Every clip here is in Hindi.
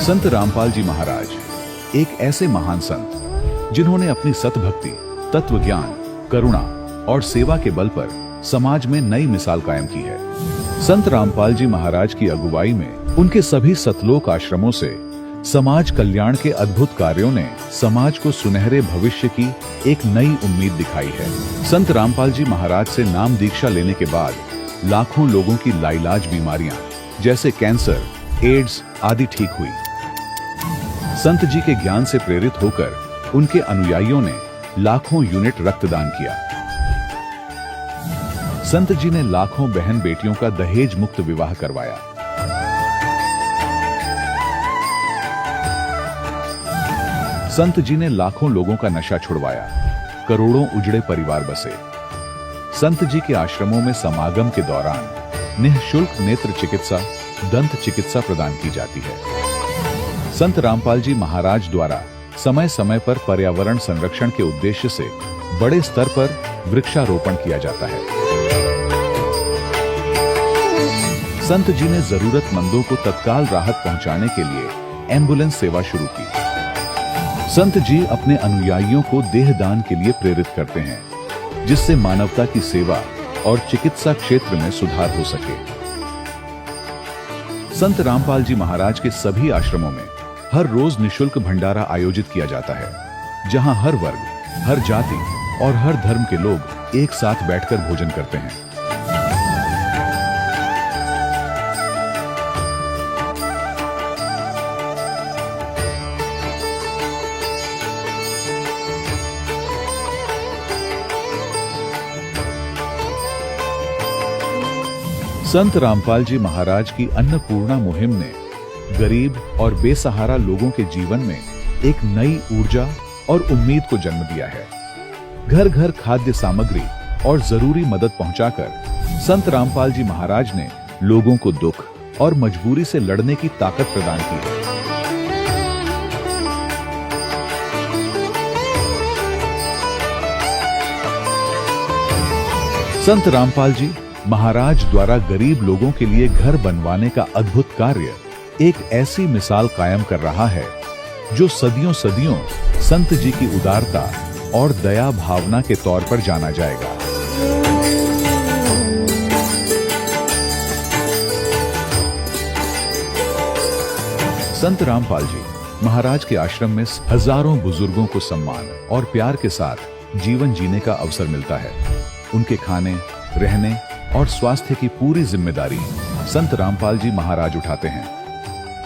संत रामपाल जी महाराज एक ऐसे महान संत जिन्होंने अपनी सतभक्ति, तत्व ज्ञान, करुणा और सेवा के बल पर समाज में नई मिसाल कायम की है। संत रामपाल जी महाराज की अगुवाई में उनके सभी सतलोक आश्रमों से समाज कल्याण के अद्भुत कार्यों ने समाज को सुनहरे भविष्य की एक नई उम्मीद दिखाई है। संत रामपाल जी महाराज से नाम दीक्षा लेने के बाद लाखों लोगों की लाइलाज बीमारियां जैसे कैंसर, एड्स आदि ठीक हुई। संत जी के ज्ञान से प्रेरित होकर उनके अनुयायियों ने लाखों यूनिट रक्तदान किया। संत जी ने लाखों बहन बेटियों का दहेज मुक्त विवाह करवाया। संत जी ने लाखों लोगों का नशा छुड़वाया, करोड़ों उजड़े परिवार बसे। संत जी के आश्रमों में समागम के दौरान निःशुल्क नेत्र चिकित्सा, दंत चिकित्सा प्रदान की जाती है। संत रामपाल जी महाराज द्वारा समय समय पर पर्यावरण संरक्षण के उद्देश्य से बड़े स्तर पर वृक्षारोपण किया जाता है। संत जी ने जरूरतमंदों को तत्काल राहत पहुंचाने के लिए एम्बुलेंस सेवा शुरू की। संत जी अपने अनुयायियों को देहदान के लिए प्रेरित करते हैं, जिससे मानवता की सेवा और चिकित्सा क्षेत्र में सुधार हो सके। संत रामपाल जी महाराज के सभी आश्रमों में हर रोज निःशुल्क भंडारा आयोजित किया जाता है, जहां हर वर्ग, हर जाति और हर धर्म के लोग एक साथ बैठकर भोजन करते हैं। संत रामपाल जी महाराज की अन्नपूर्णा मुहिम ने गरीब और बेसहारा लोगों के जीवन में एक नई ऊर्जा और उम्मीद को जन्म दिया है। घर घर खाद्य सामग्री और जरूरी मदद पहुंचाकर संत रामपाल जी महाराज ने लोगों को दुख और मजबूरी से लड़ने की ताकत प्रदान की है। संत रामपाल जी महाराज द्वारा गरीब लोगों के लिए घर बनवाने का अद्भुत कार्य एक ऐसी मिसाल कायम कर रहा है जो सदियों सदियों संत जी की उदारता और दया भावना के तौर पर जाना जाएगा। संत रामपाल जी महाराज के आश्रम में हजारों बुजुर्गों को सम्मान और प्यार के साथ जीवन जीने का अवसर मिलता है। उनके खाने, रहने और स्वास्थ्य की पूरी जिम्मेदारी संत रामपाल जी महाराज उठाते हैं।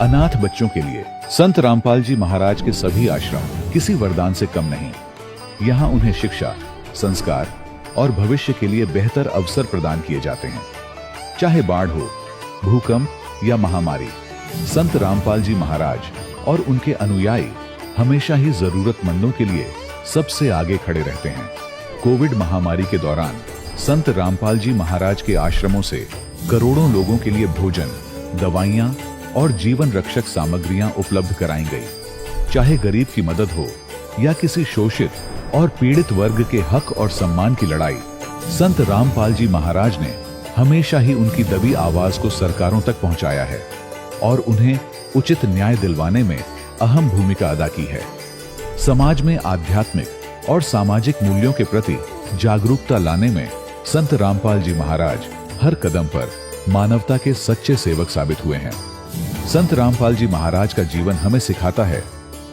अनाथ बच्चों के लिए संत रामपाल जी महाराज के सभी आश्रम किसी वरदान से कम नहीं। यहाँ उन्हें शिक्षा, संस्कार और भविष्य के लिए बेहतर अवसर प्रदान किए जाते हैं। चाहे बाढ़ हो, भूकंप या महामारी, संत रामपाल जी महाराज और उनके अनुयायी हमेशा ही जरूरतमंदों के लिए सबसे आगे खड़े रहते हैं। कोविड महामारी के दौरान संत रामपाल जी महाराज के आश्रमों से करोड़ों लोगों के लिए भोजन, दवाइयां और जीवन रक्षक सामग्रियां उपलब्ध कराई गई। चाहे गरीब की मदद हो या किसी शोषित और पीड़ित वर्ग के हक और सम्मान की लड़ाई, संत रामपाल जी महाराज ने हमेशा ही उनकी दबी आवाज को सरकारों तक पहुंचाया है और उन्हें उचित न्याय दिलवाने में अहम भूमिका अदा की है। समाज में आध्यात्मिक और सामाजिक मूल्यों के प्रति जागरूकता लाने में संत रामपाल जी महाराज हर कदम पर मानवता के सच्चे सेवक साबित हुए हैं। संत रामपाल जी महाराज का जीवन हमें सिखाता है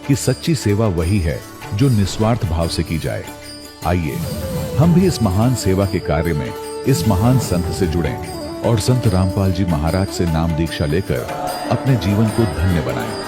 कि सच्ची सेवा वही है जो निस्वार्थ भाव से की जाए। आइए हम भी इस महान सेवा के कार्य में इस महान संत से जुड़ें और संत रामपाल जी महाराज से नाम दीक्षा लेकर अपने जीवन को धन्य बनाएं।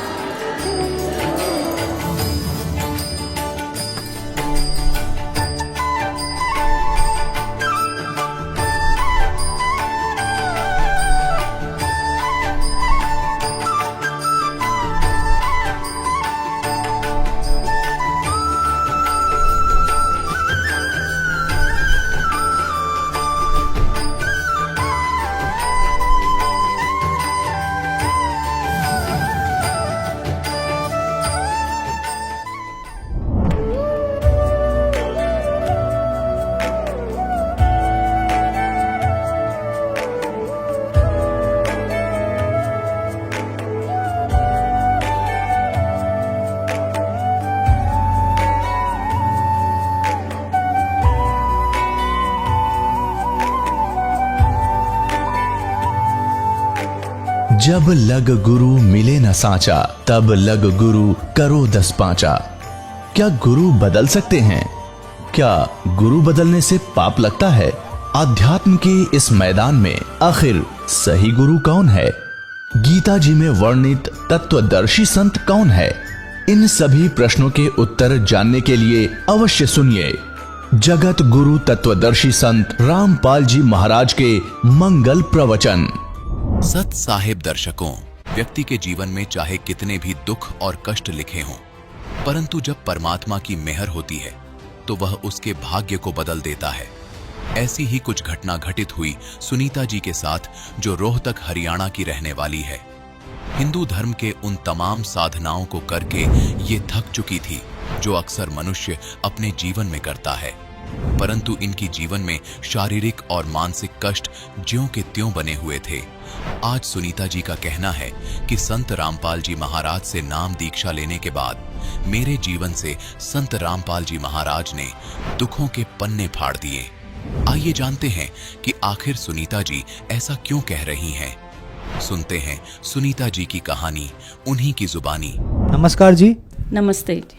जब लग गुरु मिले न साचा, तब लग गुरु करो 10 पांचा। क्या गुरु बदल सकते हैं? क्या गुरु बदलने से पाप लगता है? अध्यात्म के इस मैदान में आखिर सही गुरु कौन है? गीता जी में वर्णित तत्वदर्शी संत कौन है? इन सभी प्रश्नों के उत्तर जानने के लिए अवश्य सुनिए जगत गुरु तत्वदर्शी संत रामपाल जी महाराज के मंगल प्रवचन। सत साहिब दर्शकों, व्यक्ति के जीवन में चाहे कितने भी दुख और कष्ट लिखे हों, परंतु जब परमात्मा की मेहर होती है तो वह उसके भाग्य को बदल देता है। ऐसी ही कुछ घटना घटित हुई सुनीता जी के साथ, जो रोहतक हरियाणा की रहने वाली है। हिंदू धर्म के उन तमाम साधनाओं को करके ये थक चुकी थी जो अक्सर मनुष्य अपने जीवन में करता है, परंतु इनकी जीवन में शारीरिक और मानसिक कष्ट ज्यों के त्यों बने हुए थे। आज सुनीता जी का कहना है कि संत रामपाल जी महाराज से नाम दीक्षा लेने के बाद मेरे जीवन से संत रामपाल जी महाराज ने दुखों के पन्ने फाड़ दिए। आइए जानते हैं कि आखिर सुनीता जी ऐसा क्यों कह रही हैं। सुनते हैं सुनीता जी की कहानी उन्हीं की जुबानी। नमस्कार जी। नमस्ते जी।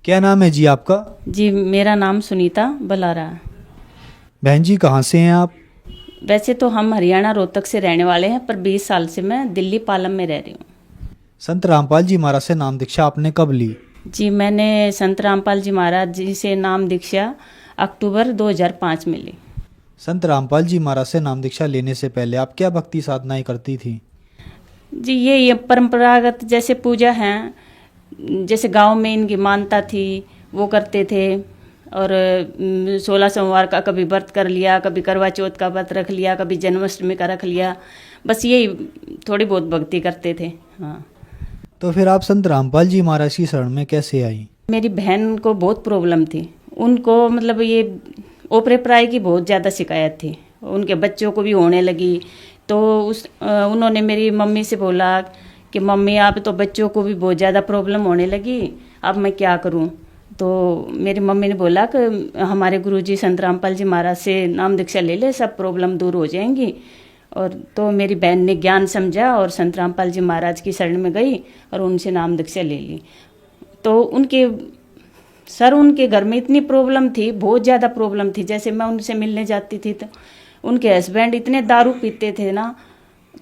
क्या नाम है जी आपका? जी मेरा नाम सुनीता बलारा है। बहन जी कहाँ से हैं आप? वैसे तो हम हरियाणा रोहतक से रहने वाले हैं, पर 20 साल से मैं दिल्ली पालम में रह रही हूँ। संत रामपाल जी महाराज से नाम दीक्षा आपने कब ली? जी मैंने संत रामपाल जी महाराज जी से नाम दीक्षा अक्टूबर 2005 में ली। संत रामपाल जी महाराज से नाम दीक्षा लेने से पहले आप क्या भक्ति साधनाएं करती थी? जी ये परंपरागत जैसे पूजा हैं, जैसे गांव में इनकी मान्यता थी वो करते थे, और 16 सोमवार का कभी व्रत कर लिया, कभी करवा चौथ का व्रत रख लिया, कभी जन्माष्टमी का रख लिया, बस यही थोड़ी बहुत भक्ति करते थे। हाँ। तो फिर आप संत रामपाल जी महाराज की शरण में कैसे आई? मेरी बहन को बहुत प्रॉब्लम थी, उनको मतलब ये ओपरे प्राय की बहुत ज़्यादा शिकायत थी, उनके बच्चों को भी होने लगी। तो उन्होंने मेरी मम्मी से बोला कि मम्मी आप तो बच्चों को भी बहुत ज़्यादा प्रॉब्लम होने लगी, अब मैं क्या करूं? तो मेरी मम्मी ने बोला कि हमारे गुरुजी संत रामपाल जी महाराज से नाम दीक्षा ले ले, सब प्रॉब्लम दूर हो जाएंगी। और तो मेरी बहन ने ज्ञान समझा और संत रामपाल जी महाराज की शरण में गई और उनसे नाम दीक्षा ले ली। तो उनके घर में इतनी प्रॉब्लम थी, बहुत ज़्यादा प्रॉब्लम थी। जैसे मैं उनसे मिलने जाती थी तो उनके हस्बैंड इतने दारू पीते थे ना,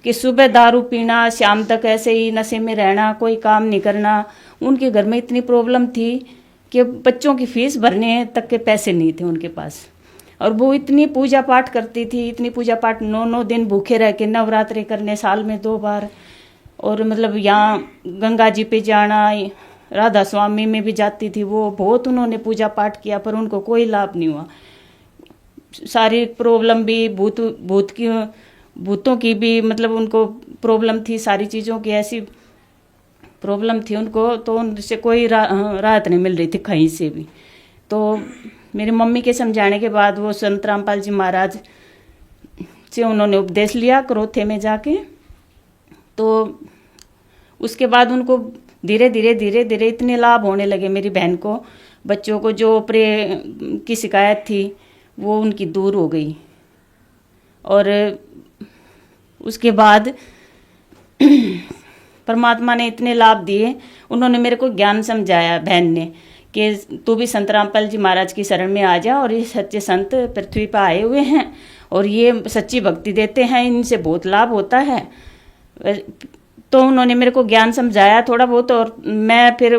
कि सुबह दारू पीना, शाम तक ऐसे ही नशे में रहना, कोई काम नहीं करना। उनके घर में इतनी प्रॉब्लम थी कि बच्चों की फीस भरने तक के पैसे नहीं थे उनके पास। और वो इतनी पूजा पाठ करती थी, इतनी पूजा पाठ, 9 दिन भूखे रह के नवरात्रि करने, साल में 2 बार। और मतलब यहाँ गंगा जी पे जाना, राधा स्वामी में भी जाती थी वो, बहुत उन्होंने पूजा पाठ किया, पर उनको कोई लाभ नहीं हुआ। शारीरिक प्रॉब्लम भी, भूतों की भी मतलब उनको प्रॉब्लम थी, सारी चीज़ों की ऐसी प्रॉब्लम थी उनको, तो उनसे कोई राहत नहीं मिल रही थी कहीं से भी। तो मेरी मम्मी के समझाने के बाद वो संत रामपाल जी महाराज से उन्होंने उपदेश लिया करोथे में जाके। तो उसके बाद उनको धीरे धीरे इतने लाभ होने लगे। मेरी बहन को, बच्चों को जो ओपरे की शिकायत थी वो उनकी दूर हो गई। और उसके बाद परमात्मा ने इतने लाभ दिए, उन्होंने मेरे को ज्ञान समझाया बहन ने कि तू भी संत रामपाल जी महाराज की शरण में आ जा, और ये सच्चे संत पृथ्वी पर आए हुए हैं और ये सच्ची भक्ति देते हैं, इनसे बहुत लाभ होता है। तो उन्होंने मेरे को ज्ञान समझाया थोड़ा बहुत, और मैं फिर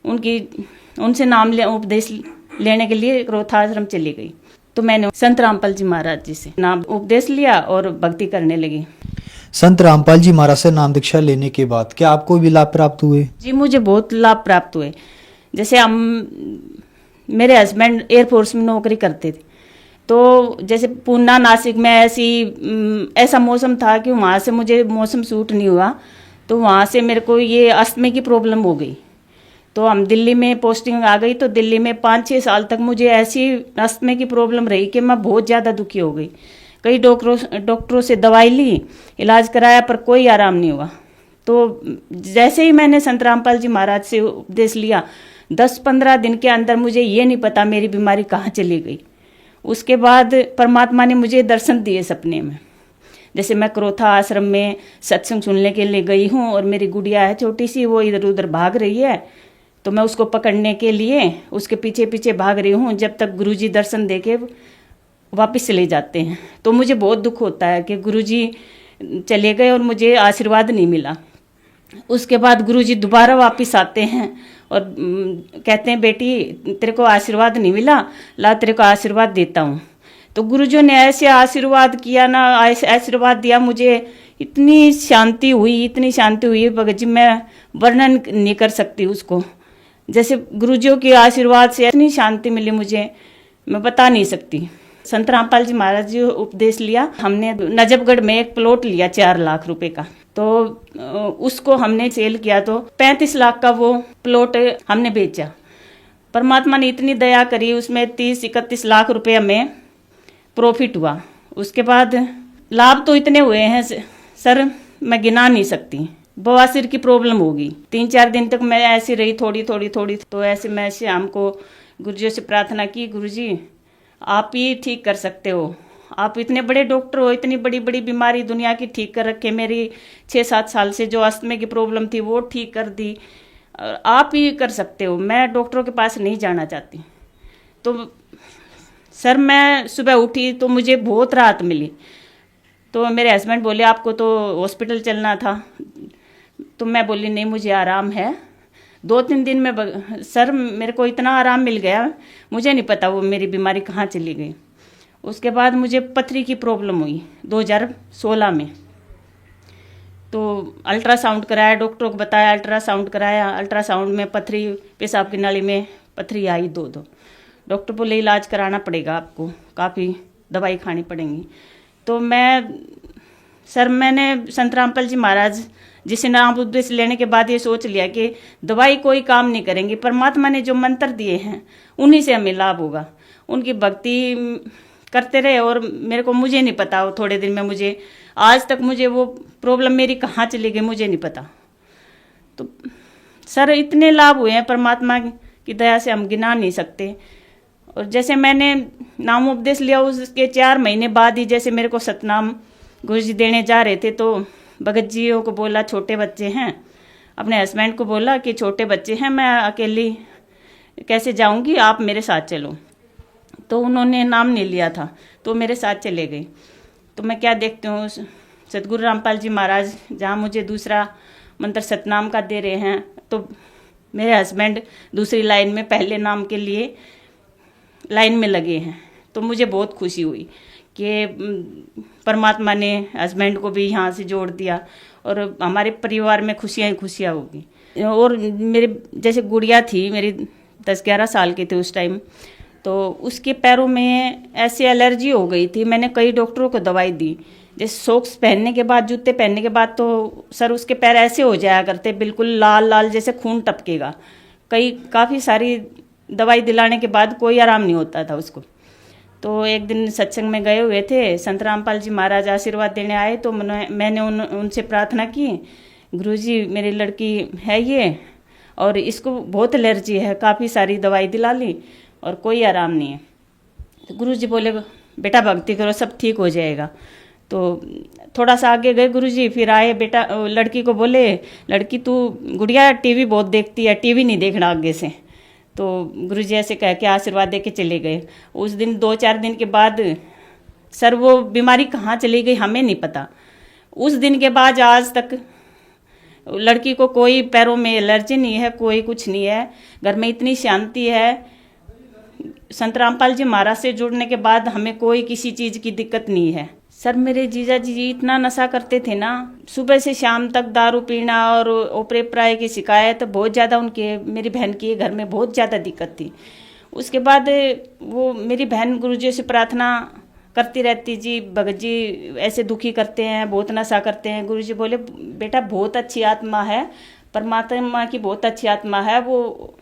उनसे उपदेश लेने के लिए क्रोधाश्रम चली गई। तो मैंने संत रामपाल जी महाराज जी से नाम उपदेश लिया और भक्ति करने लगी। संत रामपाल जी महाराज से नाम दीक्षा लेने के बाद क्या आपको भी लाभ प्राप्त हुए? जी मुझे बहुत लाभ प्राप्त हुए। जैसे मेरे हस्बैंड एयरफोर्स में नौकरी करते थे, तो जैसे पूना नासिक में ऐसा मौसम था कि वहाँ से मुझे मौसम सूट नहीं हुआ, तो वहाँ से मेरे को ये अस्थमा की प्रॉब्लम हो गई। तो हम दिल्ली में पोस्टिंग आ गई, तो दिल्ली में 5-6 साल तक मुझे ऐसी अस्थमा की प्रॉब्लम रही कि मैं बहुत ज़्यादा दुखी हो गई। कई डॉक्टरों से दवाई ली, इलाज कराया, पर कोई आराम नहीं हुआ। तो जैसे ही मैंने संत रामपाल जी महाराज से उपदेश लिया, 10-15 दिन के अंदर मुझे ये नहीं पता मेरी बीमारी कहाँ चली गई। उसके बाद परमात्मा ने मुझे दर्शन दिए सपने में। जैसे मैं क्रोथा आश्रम में सत्संग सुनने के लिए गई हूँ और मेरी गुड़िया है छोटी सी, वो इधर उधर भाग रही है, तो मैं उसको पकड़ने के लिए उसके पीछे पीछे भाग रही हूँ जब तक गुरुजी दर्शन देके वापस चले जाते हैं। तो मुझे बहुत दुख होता है कि गुरुजी चले गए और मुझे आशीर्वाद नहीं मिला। उसके बाद गुरुजी दोबारा वापस आते हैं और कहते हैं बेटी तेरे को आशीर्वाद नहीं मिला, ला तेरे को आशीर्वाद देता हूँ। तो गुरुजी ने ऐसे आशीर्वाद किया ना, ऐसे आशीर्वाद दिया, मुझे इतनी शांति हुई भगत जी, मैं वर्णन नहीं कर सकती उसको। जैसे गुरुजियों के आशीर्वाद से इतनी शांति मिली मुझे, मैं बता नहीं सकती। संत रामपाल जी महाराज जी उपदेश लिया हमने, नजफगढ़ में एक प्लॉट लिया 4 लाख रुपए का, तो उसको हमने सेल किया तो 35 लाख का वो प्लॉट हमने बेचा। परमात्मा ने इतनी दया करी, उसमें 30-31 लाख रुपए हमें प्रॉफिट हुआ। उसके बाद लाभ तो इतने हुए हैं सर, मैं गिना नहीं सकती। बवासीर की प्रॉब्लम होगी, 3-4 दिन तक मैं ऐसी रही, थोड़ी। तो ऐसे मैं शाम को गुरुजी से प्रार्थना की, गुरुजी आप ही ठीक कर सकते हो, आप इतने बड़े डॉक्टर हो, इतनी बड़ी बड़ी बीमारी दुनिया की ठीक कर रखे। मेरी 6-7 साल से जो अस्थमे की प्रॉब्लम थी वो ठीक कर दी, आप ही कर सकते हो, मैं डॉक्टरों के पास नहीं जाना चाहती। तो सर मैं सुबह उठी तो मुझे बहुत राहत मिली। तो मेरे हस्बैंड बोले आपको तो हॉस्पिटल चलना था, तो मैं बोली नहीं मुझे आराम है। 2-3 दिन में सर मेरे को इतना आराम मिल गया, मुझे नहीं पता वो मेरी बीमारी कहाँ चली गई। उसके बाद मुझे पथरी की प्रॉब्लम हुई 2016 में, तो अल्ट्रासाउंड कराया, डॉक्टरों को बताया, अल्ट्रासाउंड कराया। अल्ट्रासाउंड में पथरी, पेशाब की नाली में पथरी आई 2। डॉक्टर बोले इलाज कराना पड़ेगा आपको, काफ़ी दवाई खानी पड़ेगी। तो मैंने संत रामपाल जी महाराज जिसे नाम उपदेश लेने के बाद ये सोच लिया कि दवाई कोई काम नहीं करेंगी, परमात्मा ने जो मंत्र दिए हैं उन्हीं से हमें लाभ होगा। उनकी भक्ति करते रहे और मुझे नहीं पता, वो थोड़े दिन में मुझे आज तक मुझे वो प्रॉब्लम मेरी कहाँ चली गई मुझे नहीं पता। तो सर इतने लाभ हुए हैं परमात्मा की दया से, हम गिना नहीं सकते। और जैसे मैंने नाम उपदेश लिया उसके 4 महीने बाद ही जैसे मेरे को सतनाम गुरुजी देने जा रहे थे, तो भगत जियों को बोला छोटे बच्चे हैं, अपने हस्बैंड को बोला कि छोटे बच्चे हैं, मैं अकेली कैसे जाऊंगी, आप मेरे साथ चलो। तो उन्होंने नाम नहीं लिया था तो मेरे साथ चले गए। तो मैं क्या देखती हूँ, सतगुरु रामपाल जी महाराज जहाँ मुझे दूसरा मंत्र सतनाम का दे रहे हैं, तो मेरे हस्बैंड दूसरी लाइन में पहले नाम के लिए लाइन में लगे हैं। तो मुझे बहुत खुशी हुई कि परमात्मा ने हस्बैंड को भी यहाँ से जोड़ दिया और हमारे परिवार में खुशियाँ खुशियाँ होगी। और मेरे जैसे गुड़िया थी मेरी 10-11 साल की थी उस टाइम, तो उसके पैरों में ऐसी एलर्जी हो गई थी। मैंने कई डॉक्टरों को दवाई दी, जैसे सॉक्स पहनने के बाद, जूते पहनने के बाद तो सर उसके पैर ऐसे हो जाया करते बिल्कुल लाल लाल जैसे खून टपकेगा। काफ़ी सारी दवाई दिलाने के बाद कोई आराम नहीं होता था उसको। तो एक दिन सत्संग में गए हुए थे, संत रामपाल जी महाराज आशीर्वाद देने आए, तो मैंने उनसे प्रार्थना की, गुरुजी मेरी लड़की है ये और इसको बहुत एलर्जी है, काफ़ी सारी दवाई दिला ली और कोई आराम नहीं है। तो गुरुजी बोले बेटा भक्ति करो सब ठीक हो जाएगा। तो थोड़ा सा आगे गए गुरुजी, फिर आए, बेटा लड़की को बोले लड़की तू गुड़िया टीवी बहुत देखती है, टीवी नहीं देखना आगे से। तो गुरुजी ऐसे कह के आशीर्वाद दे के चले गए। उस दिन 2-4 दिन के बाद सर वो बीमारी कहाँ चली गई हमें नहीं पता। उस दिन के बाद आज तक लड़की को कोई पैरों में एलर्जी नहीं है, कोई कुछ नहीं है, घर में इतनी शांति है। संत रामपाल जी महाराज से जुड़ने के बाद हमें कोई किसी चीज़ की दिक्कत नहीं है। सर मेरे जीजा जी इतना नशा करते थे ना, सुबह से शाम तक दारू पीना और ओपरे प्राय की शिकायत बहुत ज़्यादा उनके, मेरी बहन की घर में बहुत ज़्यादा दिक्कत थी। उसके बाद वो मेरी बहन गुरुजी से प्रार्थना करती रहती, जी भगत जी ऐसे दुखी करते हैं, बहुत नशा करते हैं। गुरुजी बोले बेटा बहुत अच्छी आत्मा है, परमात्मा की बहुत अच्छी आत्मा है, वो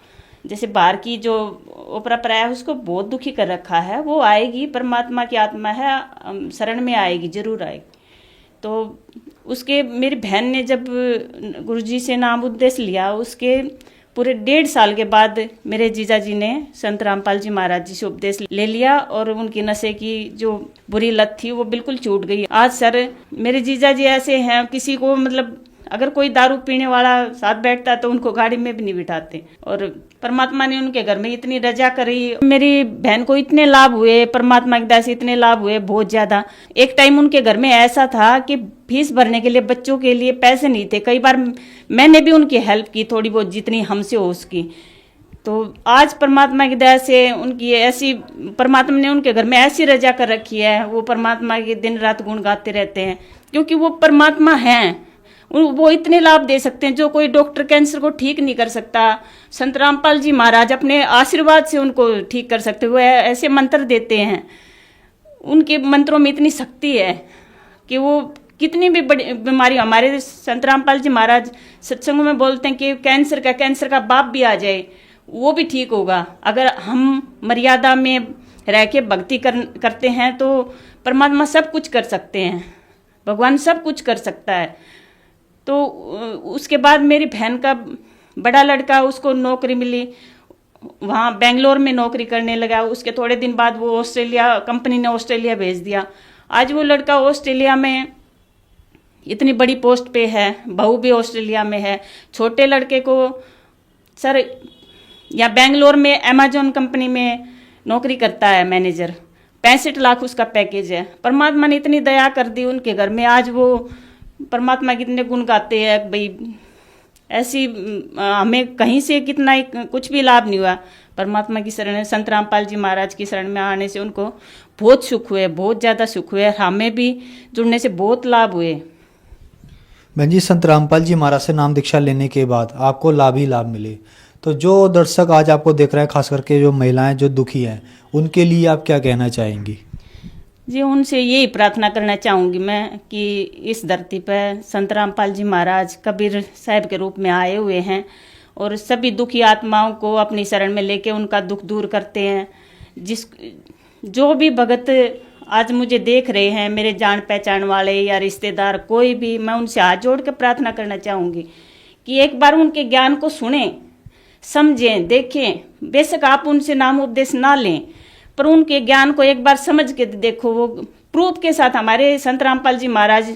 जैसे बाहर की जो ओपरा प्राय है उसको बहुत दुखी कर रखा है, वो आएगी, परमात्मा की आत्मा है, शरण में आएगी, जरूर आएगी। तो उसके मेरी बहन ने जब गुरुजी से नाम उपदेश लिया, उसके पूरे 1.5 साल के बाद मेरे जीजा जी ने संत रामपाल जी महाराज जी से उपदेश ले लिया और उनकी नशे की जो बुरी लत थी वो बिल्कुल छूट गई। आज सर मेरे जीजा जी ऐसे हैं, किसी को मतलब अगर कोई दारू पीने वाला साथ बैठता है तो उनको गाड़ी में भी नहीं बिठाते। और परमात्मा ने उनके घर में इतनी रजा करी, मेरी बहन को इतने लाभ हुए, परमात्मा की दया से इतने लाभ हुए बहुत ज्यादा। एक टाइम उनके घर में ऐसा था कि फीस भरने के लिए बच्चों के लिए पैसे नहीं थे। कई बार मैंने भी उनकी हेल्प की थोड़ी बहुत, जितनी हमसे हो उसकी। तो आज परमात्मा की दया से उनकी ऐसी, परमात्मा ने उनके घर में ऐसी रजा कर रखी है, वो परमात्मा के दिन रात गुण गाते रहते हैं, क्योंकि वो परमात्मा हैं। वो इतने लाभ दे सकते हैं जो कोई डॉक्टर कैंसर को ठीक नहीं कर सकता। संत रामपाल जी महाराज अपने आशीर्वाद से उनको ठीक कर सकते। वो ऐसे मंत्र देते हैं, उनके मंत्रों में इतनी शक्ति है कि वो कितनी भी बड़ी बीमारी, हमारे संत रामपाल जी महाराज सत्संगों में बोलते हैं कि कैंसर का बाप भी आ जाए वो भी ठीक होगा। अगर हम मर्यादा में रह के भक्ति करते हैं तो परमात्मा सब कुछ कर सकते हैं, भगवान सब कुछ कर सकता है। तो उसके बाद मेरी बहन का बड़ा लड़का, उसको नौकरी मिली, वहाँ बेंगलोर में नौकरी करने लगा। उसके थोड़े दिन बाद वो ऑस्ट्रेलिया, कंपनी ने ऑस्ट्रेलिया भेज दिया। आज वो लड़का ऑस्ट्रेलिया में इतनी बड़ी पोस्ट पे है, बहू भी ऑस्ट्रेलिया में है। छोटे लड़के को सर या बेंगलोर में अमेजोन कंपनी में नौकरी करता है मैनेजर, 65 लाख उसका पैकेज है। परमात्मा ने इतनी दया कर दी उनके घर में, आज वो परमात्मा कितने गुण गाते हैं भाई। ऐसी हमें कहीं से कितना कुछ भी लाभ नहीं हुआ, परमात्मा की शरण, संत रामपाल जी महाराज की शरण में आने से उनको बहुत सुख हुए, बहुत ज़्यादा सुख हुए। हमें भी जुड़ने से बहुत लाभ हुए। बहन जी, संत रामपाल जी महाराज से नाम दीक्षा लेने के बाद आपको लाभ ही लाभ मिले, तो जो दर्शक आज आपको देख रहे हैं, खास करके जो महिलाएं जो दुखी हैं, उनके लिए आप क्या कहना चाहेंगी? जी, उनसे यही प्रार्थना करना चाहूँगी मैं कि इस धरती पर संत रामपाल जी महाराज कबीर साहब के रूप में आए हुए हैं और सभी दुखी आत्माओं को अपनी शरण में लेके उनका दुख दूर करते हैं। जो भी भगत आज मुझे देख रहे हैं, मेरे जान पहचान वाले या रिश्तेदार कोई भी, मैं उनसे हाथ जोड़ के प्रार्थना करना चाहूँगी कि एक बार उनके ज्ञान को सुने, समझें, देखें। बेशक आप उनसे नाम उपदेश ना लें, पर उनके ज्ञान को एक बार समझ के देखो। वो प्रूफ के साथ, हमारे संत रामपाल जी महाराज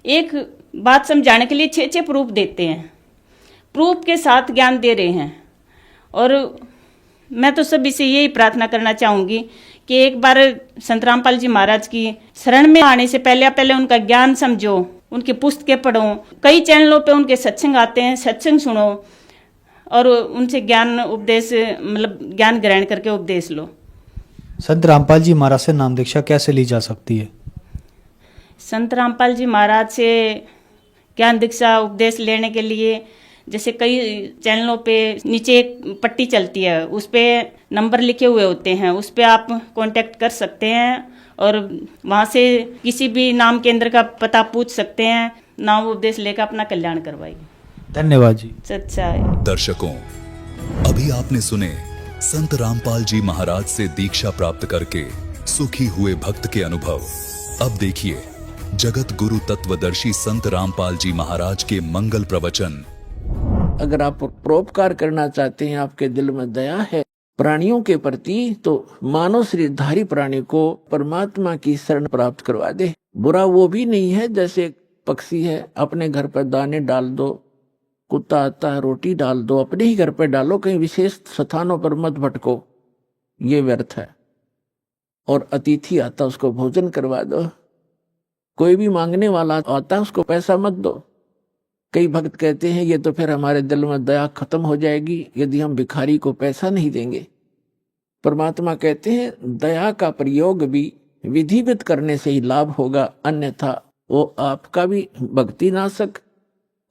एक बात समझाने के लिए 6 प्रूफ देते हैं, प्रूफ के साथ ज्ञान दे रहे हैं। और मैं तो सभी से यही प्रार्थना करना चाहूँगी कि एक बार संत रामपाल जी महाराज की शरण में आने से पहले उनका ज्ञान समझो, उनकी पुस्तकें पढ़ो। कई चैनलों पे उनके सत्संग आते हैं, सत्संग सुनो और उनसे ज्ञान उपदेश, मतलब ज्ञान ग्रहण करके उपदेश लो। संत रामपाल जी महाराज से नाम दीक्षा कैसे ली जा सकती है? संत रामपाल जी महाराज से ज्ञान दीक्षा उपदेश लेने के लिए जैसे कई चैनलों पे नीचे एक पट्टी चलती है, उस पे नंबर लिखे हुए होते हैं, उस पे आप कांटेक्ट कर सकते हैं और वहाँ से किसी भी नाम केंद्र का पता पूछ सकते हैं। नाम उपदेश लेकर अपना कल्याण करवाइए। धन्यवाद जी। सच्चा है। दर्शकों, अभी आपने सुने संत रामपाल जी महाराज से दीक्षा प्राप्त करके सुखी हुए भक्त के अनुभव। अब देखिए जगत गुरु तत्वदर्शी संत रामपाल जी महाराज के मंगल प्रवचन। अगर आप परोपकार करना चाहते हैं, आपके दिल में दया है प्राणियों के प्रति, तो मानव शरीरधारी प्राणी को परमात्मा की शरण प्राप्त करवा दे। बुरा वो भी नहीं है जैसे पक्षी है, अपने घर पर दाने डाल दो, कुत्ता आता है रोटी डाल दो, अपने ही घर पर डालो, कहीं विशेष स्थानों पर मत भटको, ये व्यर्थ है। और अतिथि आता उसको भोजन करवा दो, कोई भी मांगने वाला आता उसको पैसा मत दो। कई भक्त कहते हैं ये तो फिर हमारे दिल में दया खत्म हो जाएगी यदि हम भिखारी को पैसा नहीं देंगे। परमात्मा कहते हैं दया का प्रयोग भी विधिवत करने से ही लाभ होगा, अन्यथा वो आपका भी भक्ति नाशक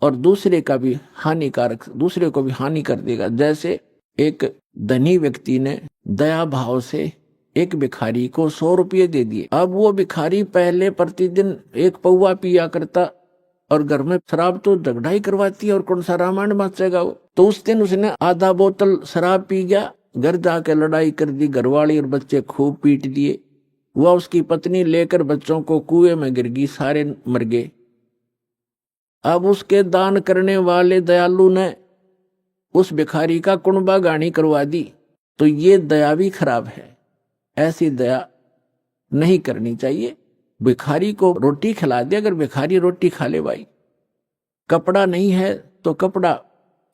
और दूसरे का भी हानिकारक, दूसरे को भी हानि कर देगा। जैसे एक धनी व्यक्ति ने दया भाव से एक भिखारी को 100 रुपये दे दिए। अब वो भिखारी पहले प्रतिदिन 1 पौवा पिया करता और घर में शराब तो झगड़ा ही करवाती है और कौन सा रामायण बचेगा वो। तो उस दिन उसने आधा बोतल शराब पी गया, घर जाके लड़ाई कर दी, घरवाली और बच्चे खूब पीट दिए। वह उसकी पत्नी लेकर बच्चों को कुएं में गिर गई, सारे मर गए। अब उसके दान करने वाले दयालु ने उस भिखारी का कुणबा गानी करवा दी, तो ये दया भी खराब है। ऐसी दया नहीं करनी चाहिए। भिखारी को रोटी खिला दे, अगर भिखारी रोटी खा ले भाई, कपड़ा नहीं है तो कपड़ा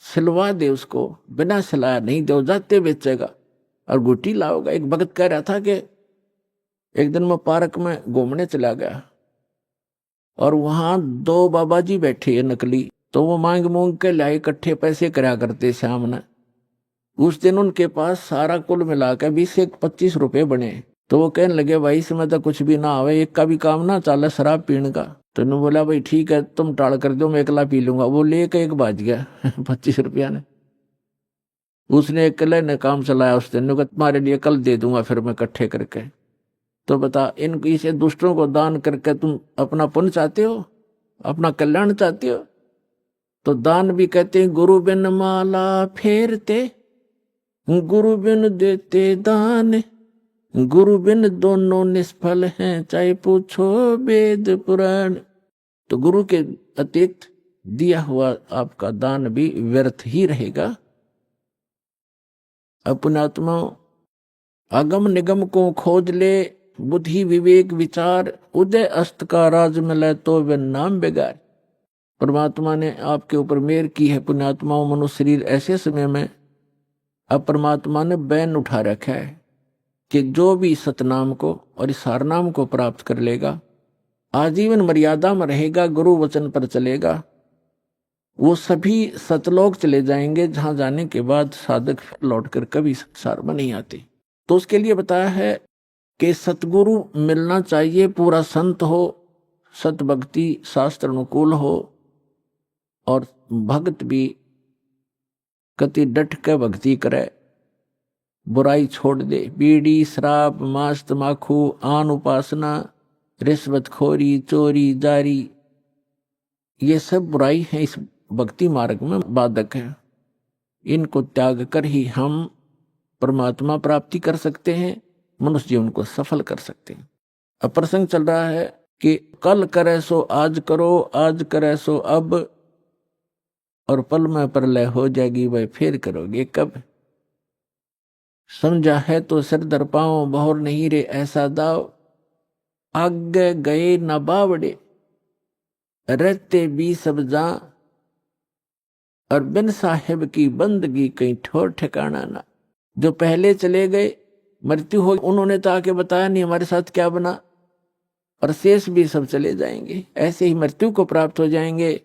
सिलवा दे उसको, बिना सिलाया नहीं दे जाते बेचेगा और गुटी लाओगा। एक भगत कह रहा था कि एक दिन मैं पार्क में घूमने चला गया और वहां 2 बाबा जी बैठे हैं नकली, तो वो मांग मूंग के लाए, इकट्ठे पैसे करा करते शाम ने। उस दिन उनके पास सारा कुल मिलाकर 20 से 25 रुपए बने। तो वो कहने लगे भाई इसमें तो कुछ भी ना आवे, एक का भी काम ना चले शराब पीने का। तो उन्होंने बोला भाई ठीक है तुम टाल कर दो, मैं अकेला पी लूंगा। वो लेके एक बाज गया 25 रुपया ने। उसने अकेले ने काम चलाया उस दिन, तुम्हारे लिए कल दे दूंगा फिर मैं इकट्ठे करके। तो बता, इन इसे दूसरों को दान करके तुम अपना पुण्य चाहते हो, अपना कल्याण चाहते हो? तो दान भी कहते हैं गुरु बिन माला फेरते, गुरु बिन देते दान, गुरु बिन दोनों निष्फल हैं, चाहे पूछो वेद पुराण। तो गुरु के अतिरिक्त दिया हुआ आपका दान भी व्यर्थ ही रहेगा। अपनात्मा अगम निगम को खोज ले, बुद्धि विवेक विचार, उदय अस्त का राज मिले तो वे नाम बेगार। परमात्मा ने आपके ऊपर मेहर की है पुण्यात्माओं। मनुष्य शरीर ऐसे समय में अब परमात्मा ने बैन उठा रखा है कि जो भी सतनाम को और इस सारनाम को प्राप्त कर लेगा, आजीवन मर्यादा में रहेगा, गुरु वचन पर चलेगा, वो सभी सतलोक चले जाएंगे, जहां जाने के बाद साधक लौटकर कभी संसार में नहीं आते। तो उसके लिए बताया है कि सतगुरु मिलना चाहिए, पूरा संत हो, सत भक्ति शास्त्र अनुकूल हो और भक्त भी कति डट के भक्ति करे, बुराई छोड़ दे। बीड़ी शराब मांस तमाकू आन उपासना रिश्वतखोरी चोरी जारी, ये सब बुराई है, इस भक्ति मार्ग में बाधक है। इनको त्याग कर ही हम परमात्मा प्राप्ति कर सकते हैं, मनुष्य जीवन को सफल कर सकते हैं। अब प्रसंग चल रहा है कि कल करे सो आज करो, आज करे सो अब, और पल में प्रलय हो जाएगी, वह फिर करोगे कब। समझा है तो सिर दर पाओ, बहुर नहीं रे ऐसा दाव, आगे गए न बावड़े, रहते भी सब जा, और बिन साहिब की बंदगी कहीं ठोर ठिकाना ना। जो पहले चले गए, मृत्यु हो, उन्होंने तो आके बताया नहीं हमारे साथ क्या बना, और शेष भी सब चले जाएंगे, ऐसे ही मृत्यु को प्राप्त हो जाएंगे।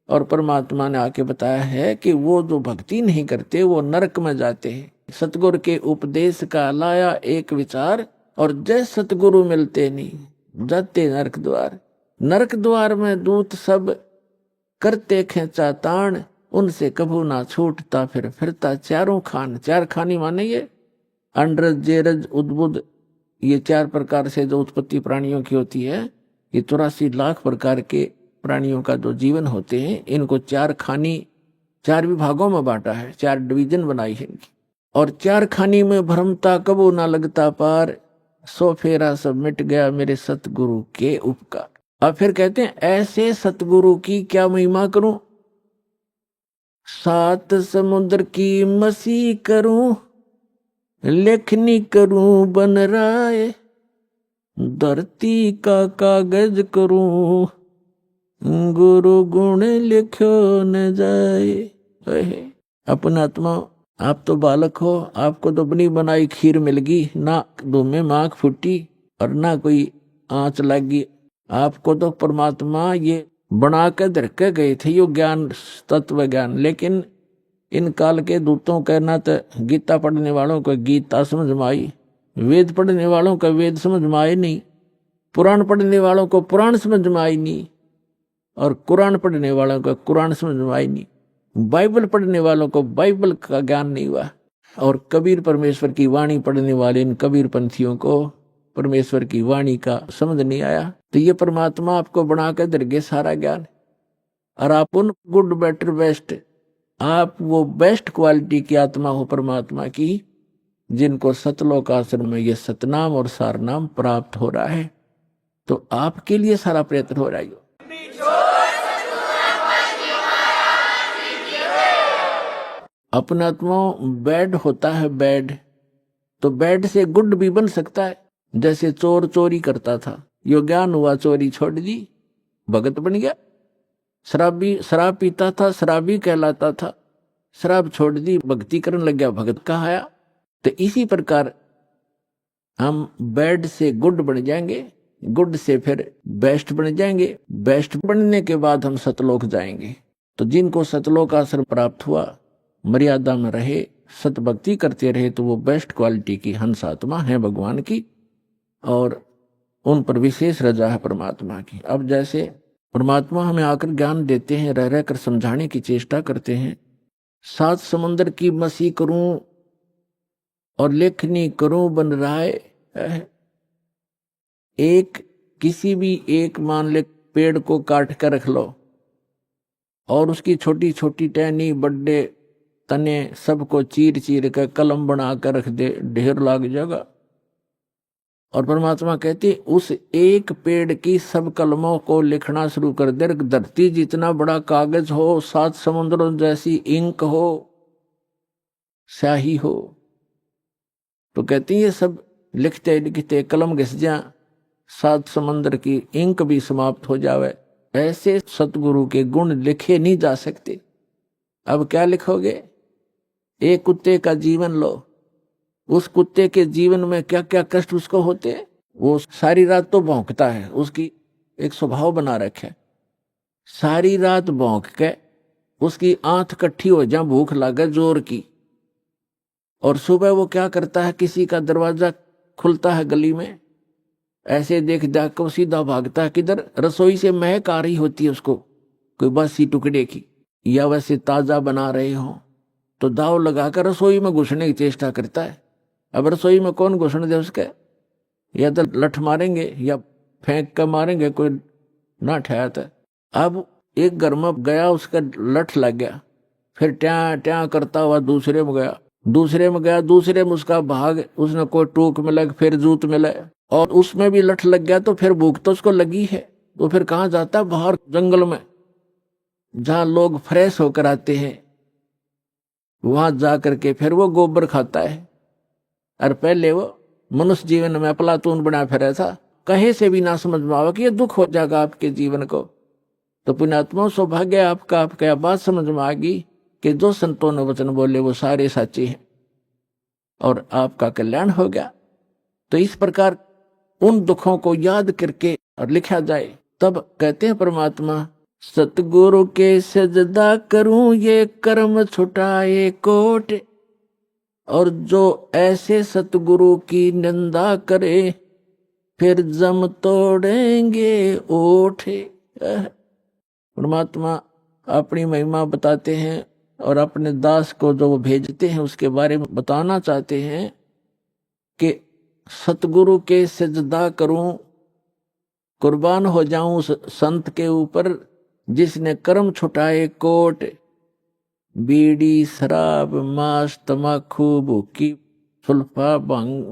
और परमात्मा ने आके बताया है कि वो जो भक्ति नहीं करते वो नरक में जाते हैं। सतगुरु के उपदेश का लाया एक विचार, और जय सतगुरु मिलते नहीं जाते नरक द्वार। नरक द्वार में दूत सब करते खेचा ताण, उनसे कभू ना छूटता फिर फिरता चारों खान। चार खानी माने ये अंडरज जेरज उद्बुद, ये 4 प्रकार से जो उत्पत्ति प्राणियों की होती है, ये 84 लाख प्रकार के प्राणियों का जो जीवन होते हैं, इनको 4 खानी 4 विभागों में बांटा है, 4 डिवीजन बनाई है इनकी। और 4 खानी में भ्रमता कबो ना लगता पार, सो फेरा सब मिट गया मेरे सतगुरु के उपकार। अब फिर कहते हैं ऐसे सतगुरु की क्या महिमा करूं, 7 समुद्र की मसी करूं, लेखनी करूं बन राय, धरती का कागज करूं, गुरु गुण लिखो न जाए। अपना आत्मा, आप तो बालक हो, आपको तो बनी बनाई खीर मिल गई, ना दो में माख फूटी और ना कोई आंच लगी। आपको तो परमात्मा ये बना के धर के गए थे, यो ज्ञान तत्व ज्ञान। लेकिन इन काल के दूतों के ना तो गीता पढ़ने वालों को गीता समझ में आई, वेद पढ़ने वालों का वेद समझ में आए नहीं, पुराण पढ़ने वालों को पुराण समझ में आई नहीं, और कुरान पढ़ने वालों को कुरान समझ में आई नहीं, बाइबल पढ़ने वालों को बाइबल का ज्ञान नहीं हुआ, और कबीर परमेश्वर की वाणी पढ़ने वाले इन कबीर पंथियों को परमेश्वर की वाणी का समझ नहीं आया। तो ये परमात्मा आपको बना कर दरगे सारा ज्ञान, और आप उन गुड बेटर बेस्ट, आप वो बेस्ट क्वालिटी की आत्मा हो परमात्मा की, जिनको सतलोक आश्रम में ये सतनाम और सारनाम प्राप्त हो रहा है। तो आपके लिए सारा प्रयत्न हो रहा है। अपनात्मा बैड होता है, बैड, तो बैड से गुड भी बन सकता है। जैसे चोर चोरी करता था, यो ज्ञान हुआ, चोरी छोड़ दी, भगत बन गया। शराबी शराब पीता था, शराबी कहलाता था, शराब छोड़ दी, भक्ति करने लग गया, भगत कहाया। तो इसी प्रकार हम बैड से गुड बन जाएंगे, गुड से फिर बेस्ट बन जाएंगे, बेस्ट बनने के बाद हम सतलोक जाएंगे। तो जिनको सतलोक आश्रम प्राप्त हुआ, मर्यादा में रहे, सतभक्ति करते रहे, तो वो बेस्ट क्वालिटी की हंस आत्मा है भगवान की, और उन पर विशेष रजा है परमात्मा की। अब जैसे परमात्मा हमें आकर ज्ञान देते हैं, रह रहकर समझाने की चेष्टा करते हैं। 7 समुद्र की मसी करूं और लेखनी करूं बन रहा है। एक किसी भी एक मान ले पेड़ को काट कर रख लो और उसकी छोटी छोटी टहनी, बड़े तने सबको चीर चीर कर कलम बना कर रख दे, ढेर लाग जाएगा। और परमात्मा कहते उस एक पेड़ की सब कलमों को लिखना शुरू कर दे, धरती जितना बड़ा कागज हो, 7 समुद्रों जैसी इंक हो, स्याही हो, तो कहती ये सब लिखते लिखते कलम घिस जा, 7 समंदर की इंक भी समाप्त हो जावे। ऐसे सतगुरु के गुण लिखे नहीं जा सकते। अब क्या लिखोगे? एक कुत्ते का जीवन लो, उस कुत्ते के जीवन में क्या क्या कष्ट उसको होते हैं। वो सारी रात तो भौंकता है, उसकी एक स्वभाव बना रखे, सारी रात भौंक के उसकी आंख इकट्ठी हो जा, भूख लागे जोर की, और सुबह वो क्या करता है, किसी का दरवाजा खुलता है गली में, ऐसे देख देख कर सीधा भागता है किधर, रसोई से महक आ रही होती है उसको कोई बासी टुकड़े की, या वैसे ताजा बना रहे हो तो दाव लगाकर रसोई में घुसने की चेष्टा करता है। अब रसोई में कौन घुसने दे उसके, या तो लठ मारेंगे या फेंक कर मारेंगे, कोई ना ठहरता। अब एक घर में गया, उसका लठ लग गया, फिर ट्या ट्या करता हुआ दूसरे में गया, दूसरे में गया, दूसरे में उसका भाग, उसने कोई टूक मिला, फिर जूत मिला, और उसमें भी लठ लग गया, तो फिर भूख तो उसको लगी है, तो फिर कहाँ जाता है, बाहर जंगल में जहां लोग फ्रेश होकर आते हैं, वहां जा करके फिर वो गोबर खाता है। और पहले वो मनुष्य जीवन में अफलातून बना फिर था, कहे से भी ना समझ में आवा कि ये दुख हो जाएगा आपके जीवन को। तो पुण्यात्मा सौभाग्य आपका, आपका बात समझ में आ गई कि जो संतों ने वचन बोले वो सारे सच्चे हैं और आपका कल्याण हो गया। तो इस प्रकार उन दुखों को याद करके और लिखा जाए, तब कहते हैं परमात्मा, सतगुरु के सजदा करूं ये कर्म छुटाए कोट, और जो ऐसे सतगुरु की निंदा करे फिर जम तोड़ेंगे ओठे। परमात्मा अपनी महिमा बताते हैं और अपने दास को जो वो भेजते हैं उसके बारे में बताना चाहते हैं कि सतगुरु के सजदा करूं, कुर्बान हो जाऊं उस संत के ऊपर जिसने कर्म छुटाए कोट, बीड़ी शराब मांस तमाकू भूकी सुल्फा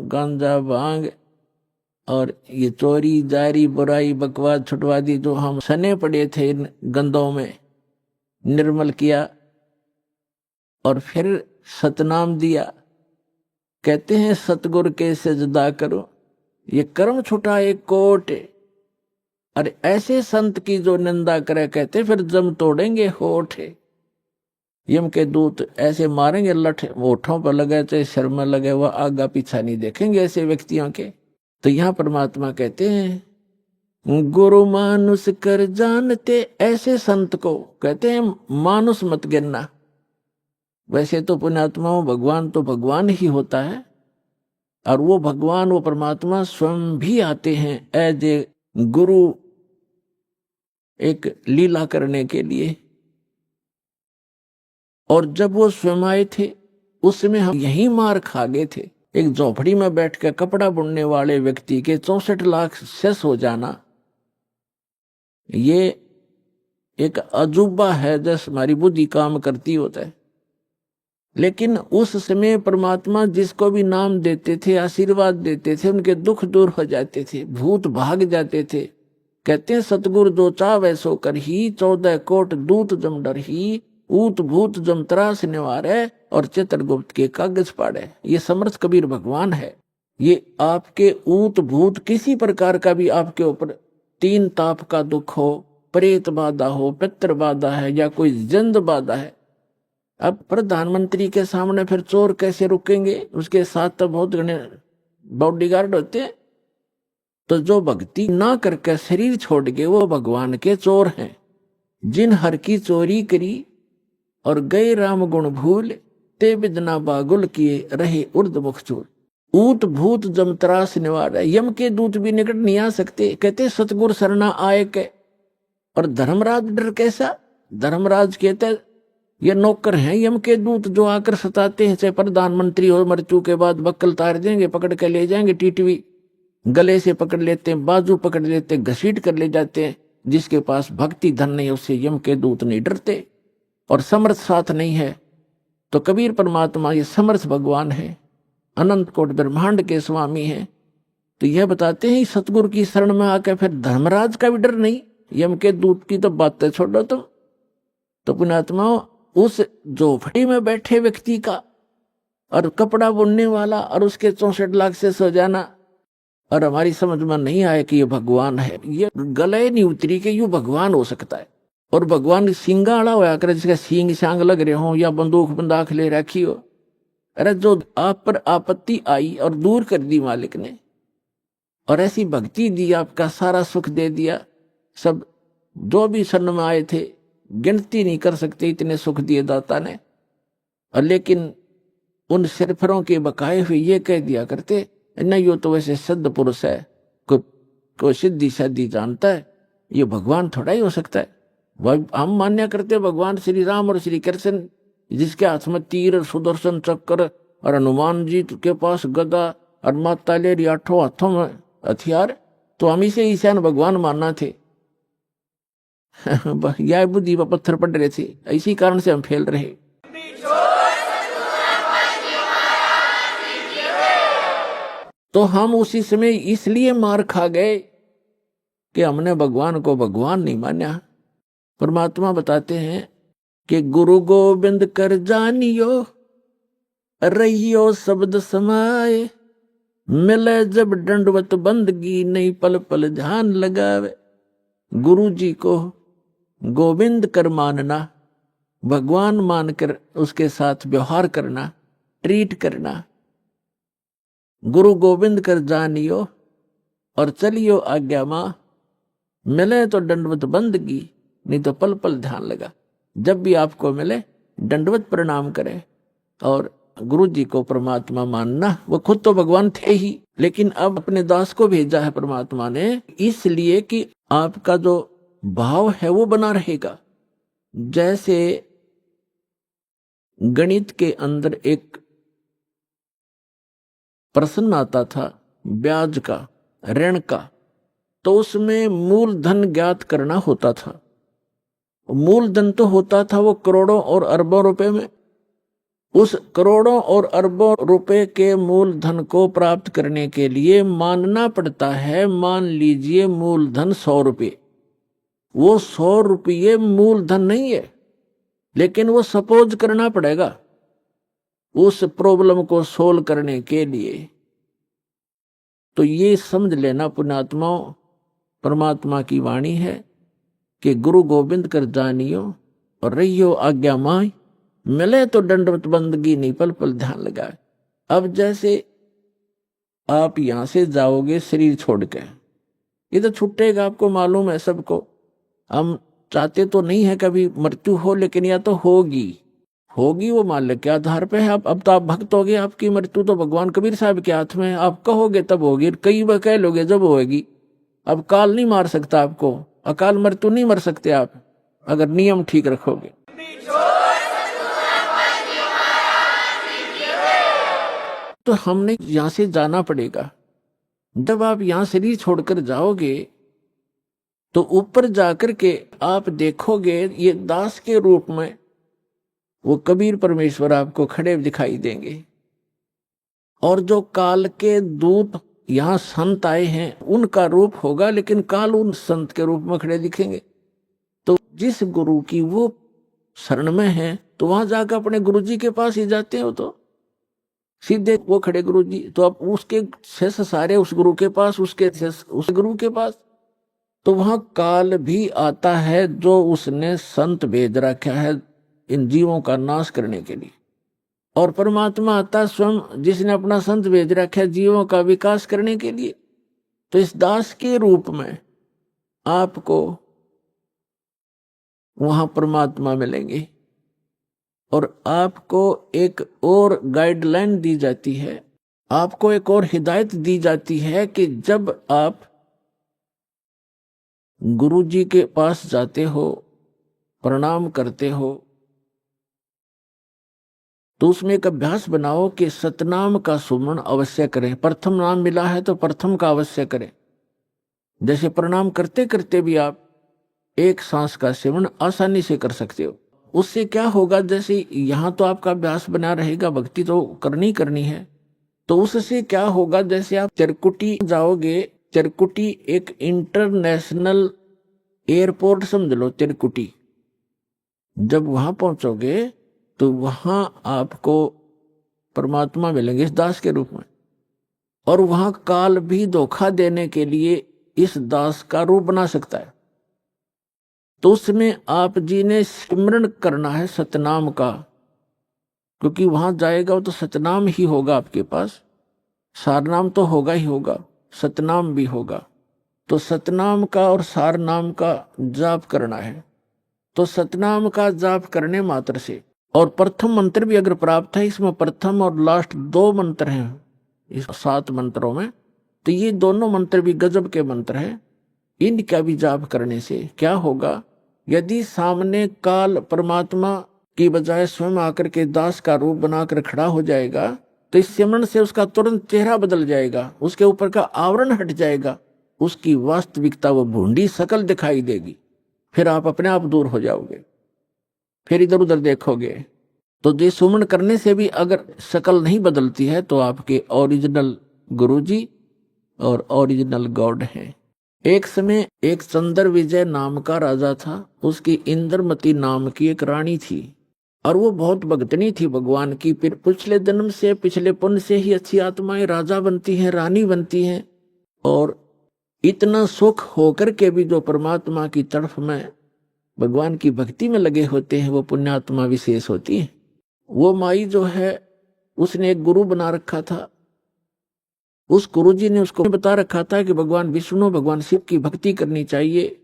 गांजा भांग और ये चोरी जारी बुराई बकवास छुटवा दी, जो हम सने पड़े थे इन गंदों में, निर्मल किया और फिर सतनाम दिया। कहते हैं सतगुरु के सजदा करो ये कर्म छुटाए कोट, अरे ऐसे संत की जो निंदा करे कहते फिर जम तोड़ेंगे होठ। यम के दूत ऐसे मारेंगे, लठ होठों पर लगे चाहे सिर में लगे, वह आगा पीछा नहीं देखेंगे ऐसे व्यक्तियों के। तो यहाँ परमात्मा कहते हैं गुरु मानुष कर जानते, ऐसे संत को कहते हैं मानुष मत गिनना। वैसे तो पुण्यात्माओं भगवान तो भगवान ही होता है, और वो भगवान वो परमात्मा स्वयं भी आते हैं एज ए गुरु, एक लीला करने के लिए। और जब वो स्वयं आए थे उसमें हम यही मार खा गए थे। एक झोपड़ी में बैठ कर कपड़ा बुनने वाले व्यक्ति के 64 लाख सेस हो जाना, ये एक अजूबा है, जैसे हमारी बुद्धि काम करती होता है। लेकिन उस समय परमात्मा जिसको भी नाम देते थे, आशीर्वाद देते थे, उनके दुख दूर हो जाते थे, भूत भाग जाते थे। कहते हैं सतगुरु जो चावे सो कर ही, 14 कोट दूत जम डर ही, ऊत भूत जमत्रास निवारे और चित्रगुप्त के कागज पाड़े। ये समर्थ कबीर भगवान है। ये आपके ऊत भूत किसी प्रकार का भी आपके ऊपर तीन ताप का दुख हो, प्रेत बाधा हो, पितृ बाधा है या कोई जंद बाधा है, अब प्रधानमंत्री के सामने फिर चोर कैसे रुकेंगे? उसके साथ तो बहुत घने बॉडीगार्ड होते हैं। तो जो भक्ति ना करके शरीर छोड़ के वो भगवान के चोर हैं। जिन हर की चोरी करी और गए राम गुण भूल, ते बिदना बागुल किए रहे उर्द मुख चूर। ऊत भूत जमत्रास निवार, यम के दूत भी निकट नहीं आ सकते। कहते सतगुर सरना आए के। और धर्मराज डर कैसा? धर्मराज कहते ये नौकर हैं यम के दूत जो आकर सताते हैं, चाहे प्रधानमंत्री हो, मृत्यु के बाद बक्कल तार देंगे, पकड़ के ले जाएंगे, टीटवी गले से पकड़ लेते हैं, बाजू पकड़ लेते हैं, घसीट कर ले जाते हैं। जिसके पास भक्ति धन नहीं उससे यम के दूत नहीं डरते। और समर्थ साथ नहीं है तो कबीर परमात्मा ये समर्थ भगवान है, अनंत कोट ब्रह्मांड के स्वामी हैं। तो यह बताते हैं सतगुरु की शरण में आकर फिर धर्मराज का भी डर नहीं, यम के दूत की तो बातें छोड़ो तुम। तो पुण्यात्मा उस झोपड़ी में बैठे व्यक्ति का और कपड़ा बुनने वाला और उसके 64 लाख से सो जाना, और हमारी समझ में नहीं आया कि ये भगवान है। ये गले नहीं उतरी कि यू भगवान हो सकता है। और भगवान सिंगा आड़ा होया करे, जिसका सींग सांग लग रहे हो या बंदूक बंदाख ले रखी हो। अरे जो आप पर आपत्ति आई और दूर कर दी मालिक ने, और ऐसी भक्ति दी, आपका सारा सुख दे दिया। सब जो भी शरण में आए थे गिनती नहीं कर सकते इतने सुख दिए दाता ने। और लेकिन उन सिरफरों के बकाए हुए ये कह दिया करते, न यो तो वैसे सिद्ध पुरुष है, कोई सिद्धि शादी जानता है, ये भगवान थोड़ा ही हो सकता है। हम मान्य करते भगवान श्री राम और श्री कृष्ण, जिसके हाथ में तीर, सुदर्शन चक्र, और हनुमान जी के पास गदा और माता ले 8 हाथों में हथियार, तो हम इसे ईशान भगवान मानना थे। यह बुद्धि पर पत्थर पड़ रहे थे, इसी कारण से हम फेल रहे। तो हम उसी समय इसलिए मार खा गए कि हमने भगवान को भगवान नहीं माना। परमात्मा बताते हैं कि गुरु गोविंद कर जानियो, रहियो शब्द समाए, मिले जब दंडवत बंदगी, नहीं पल पल ध्यान लगावे। गुरु जी को गोविंद कर मानना, भगवान मानकर उसके साथ व्यवहार करना, ट्रीट करना। गुरु गोविंद कर जानियो और चलियो आज्ञा मां, मिले तो दंडवत बंदगी, नहीं तो पल पल ध्यान लगा। जब भी आपको मिले दंडवत प्रणाम करें और गुरु जी को परमात्मा मानना। वो खुद तो भगवान थे ही, लेकिन अब अपने दास को भेजा है परमात्मा ने, इसलिए कि आपका जो भाव है वो बना रहेगा। जैसे गणित के अंदर एक प्रश्न आता था ब्याज का, ऋण का, तो उसमें मूलधन ज्ञात करना होता था। मूलधन तो होता था वो करोड़ों और अरबों रुपए में। उस करोड़ों और अरबों रुपए के मूलधन को प्राप्त करने के लिए मानना पड़ता है, मान लीजिए मूलधन 100 रुपये। वो 100 रुपये मूलधन नहीं है, लेकिन वो सपोज करना पड़ेगा उस प्रॉब्लम को सोल्व करने के लिए। तो ये समझ लेना पुण्यात्माओं, परमात्मा की वाणी है कि गुरु गोविंद कर जानियो और रहियो आज्ञा माई, मिले तो दंडवत बंदगी, नहीं पल पल ध्यान लगाए। अब जैसे आप यहां से जाओगे शरीर छोड़ के, ये तो छूटेगा, आपको मालूम है सबको। हम चाहते तो नहीं है कभी मृत्यु हो, लेकिन या तो होगी वो मालिक के आधार पे है। अब तो आप भक्त हो गए, आपकी मृत्यु तो भगवान कबीर साहब के हाथ में है। आप कहोगे तब होगी, कई बार कह लोगे जब होगी। अब काल नहीं मार सकता आपको, अकाल मृत्यु नहीं मर सकते आप, अगर नियम ठीक रखोगे। तो हमने यहां से जाना पड़ेगा। जब आप यहां शरीर छोड़कर जाओगे तो ऊपर जाकर के आप देखोगे ये दास के रूप में वो कबीर परमेश्वर आपको खड़े दिखाई देंगे। और जो काल के दूत यहां संत आए हैं उनका रूप होगा, लेकिन काल उन संत के रूप में खड़े दिखेंगे। तो जिस गुरु की वो शरण में हैं तो वहां जाकर अपने गुरुजी के पास ही जाते हो, तो सीधे वो खड़े गुरुजी, तो आप उसके शिष्य सारे उस गुरु के पास, उसके शिष्य उस गुरु के पास। तो वहां काल भी आता है जो उसने संत भेज रखा है इन जीवों का नाश करने के लिए, और परमात्मा आता स्वयं जिसने अपना संत भेज रखा है जीवों का विकास करने के लिए। तो इस दास के रूप में आपको वहां परमात्मा मिलेंगे, और आपको एक और गाइडलाइन दी जाती है, आपको एक और हिदायत दी जाती है कि जब आप गुरु जी के पास जाते हो, प्रणाम करते हो, तो उसमें एक अभ्यास बनाओ कि सतनाम का सुमरण अवश्य करें। प्रथम नाम मिला है तो प्रथम का अवश्य करें। जैसे प्रणाम करते करते भी आप एक सांस का सेवन आसानी से कर सकते हो। उससे क्या होगा, जैसे यहां तो आपका अभ्यास बना रहेगा, भक्ति तो करनी है, तो उससे क्या होगा, जैसे आप चिरकुटी जाओगे, चिरकुटी एक इंटरनेशनल एयरपोर्ट समझ लो चिरकुटी। जब वहां पहुंचोगे तो वहां आपको परमात्मा मिलेंगे इस दास के रूप में, और वहां काल भी धोखा देने के लिए इस दास का रूप बना सकता है। तो उसमें आप जी ने स्मरण करना है सतनाम का, क्योंकि वहां जाएगा तो सतनाम ही होगा आपके पास, सारनाम तो होगा ही होगा, सतनाम भी होगा। तो सतनाम का और सारनाम का जाप करना है। तो सतनाम का जाप करने मात्र से, और प्रथम मंत्र भी अगर प्राप्त है, इसमें प्रथम और लास्ट 2 मंत्र हैं इस 7 मंत्रों में, तो ये दोनों मंत्र भी गजब के मंत्र हैं। इनका भी जाप करने से क्या होगा, यदि सामने काल परमात्मा की बजाय स्वयं आकर के दास का रूप बनाकर खड़ा हो जाएगा, तो इस सिमरन से उसका तुरंत चेहरा बदल जाएगा, उसके ऊपर का आवरण हट जाएगा, उसकी वास्तविकता वो भूंडी शकल दिखाई देगी। फिर आप अपने आप दूर हो जाओगे, फिर इधर उधर देखोगे। तो ये सुमन करने से भी अगर शकल नहीं बदलती है तो आपके ओरिजिनल गुरुजी और ओरिजिनल गॉड हैं। एक समय एक चंद्र विजय नाम का राजा था, उसकी इंद्रमती नाम की एक रानी थी, और वो बहुत भक्तनी थी भगवान की। फिर पिछले जन्म से, पिछले पुण्य से ही अच्छी आत्माएं राजा बनती हैं, रानी बनती हैं, और इतना सुख होकर के भी जो परमात्मा की तरफ में भगवान की भक्ति में लगे होते हैं वो पुण्यात्मा विशेष होती है। वो माई जो है उसने एक गुरु बना रखा था, उस गुरुजी ने उसको बता रखा था कि भगवान विष्णु, भगवान शिव की भक्ति करनी चाहिए,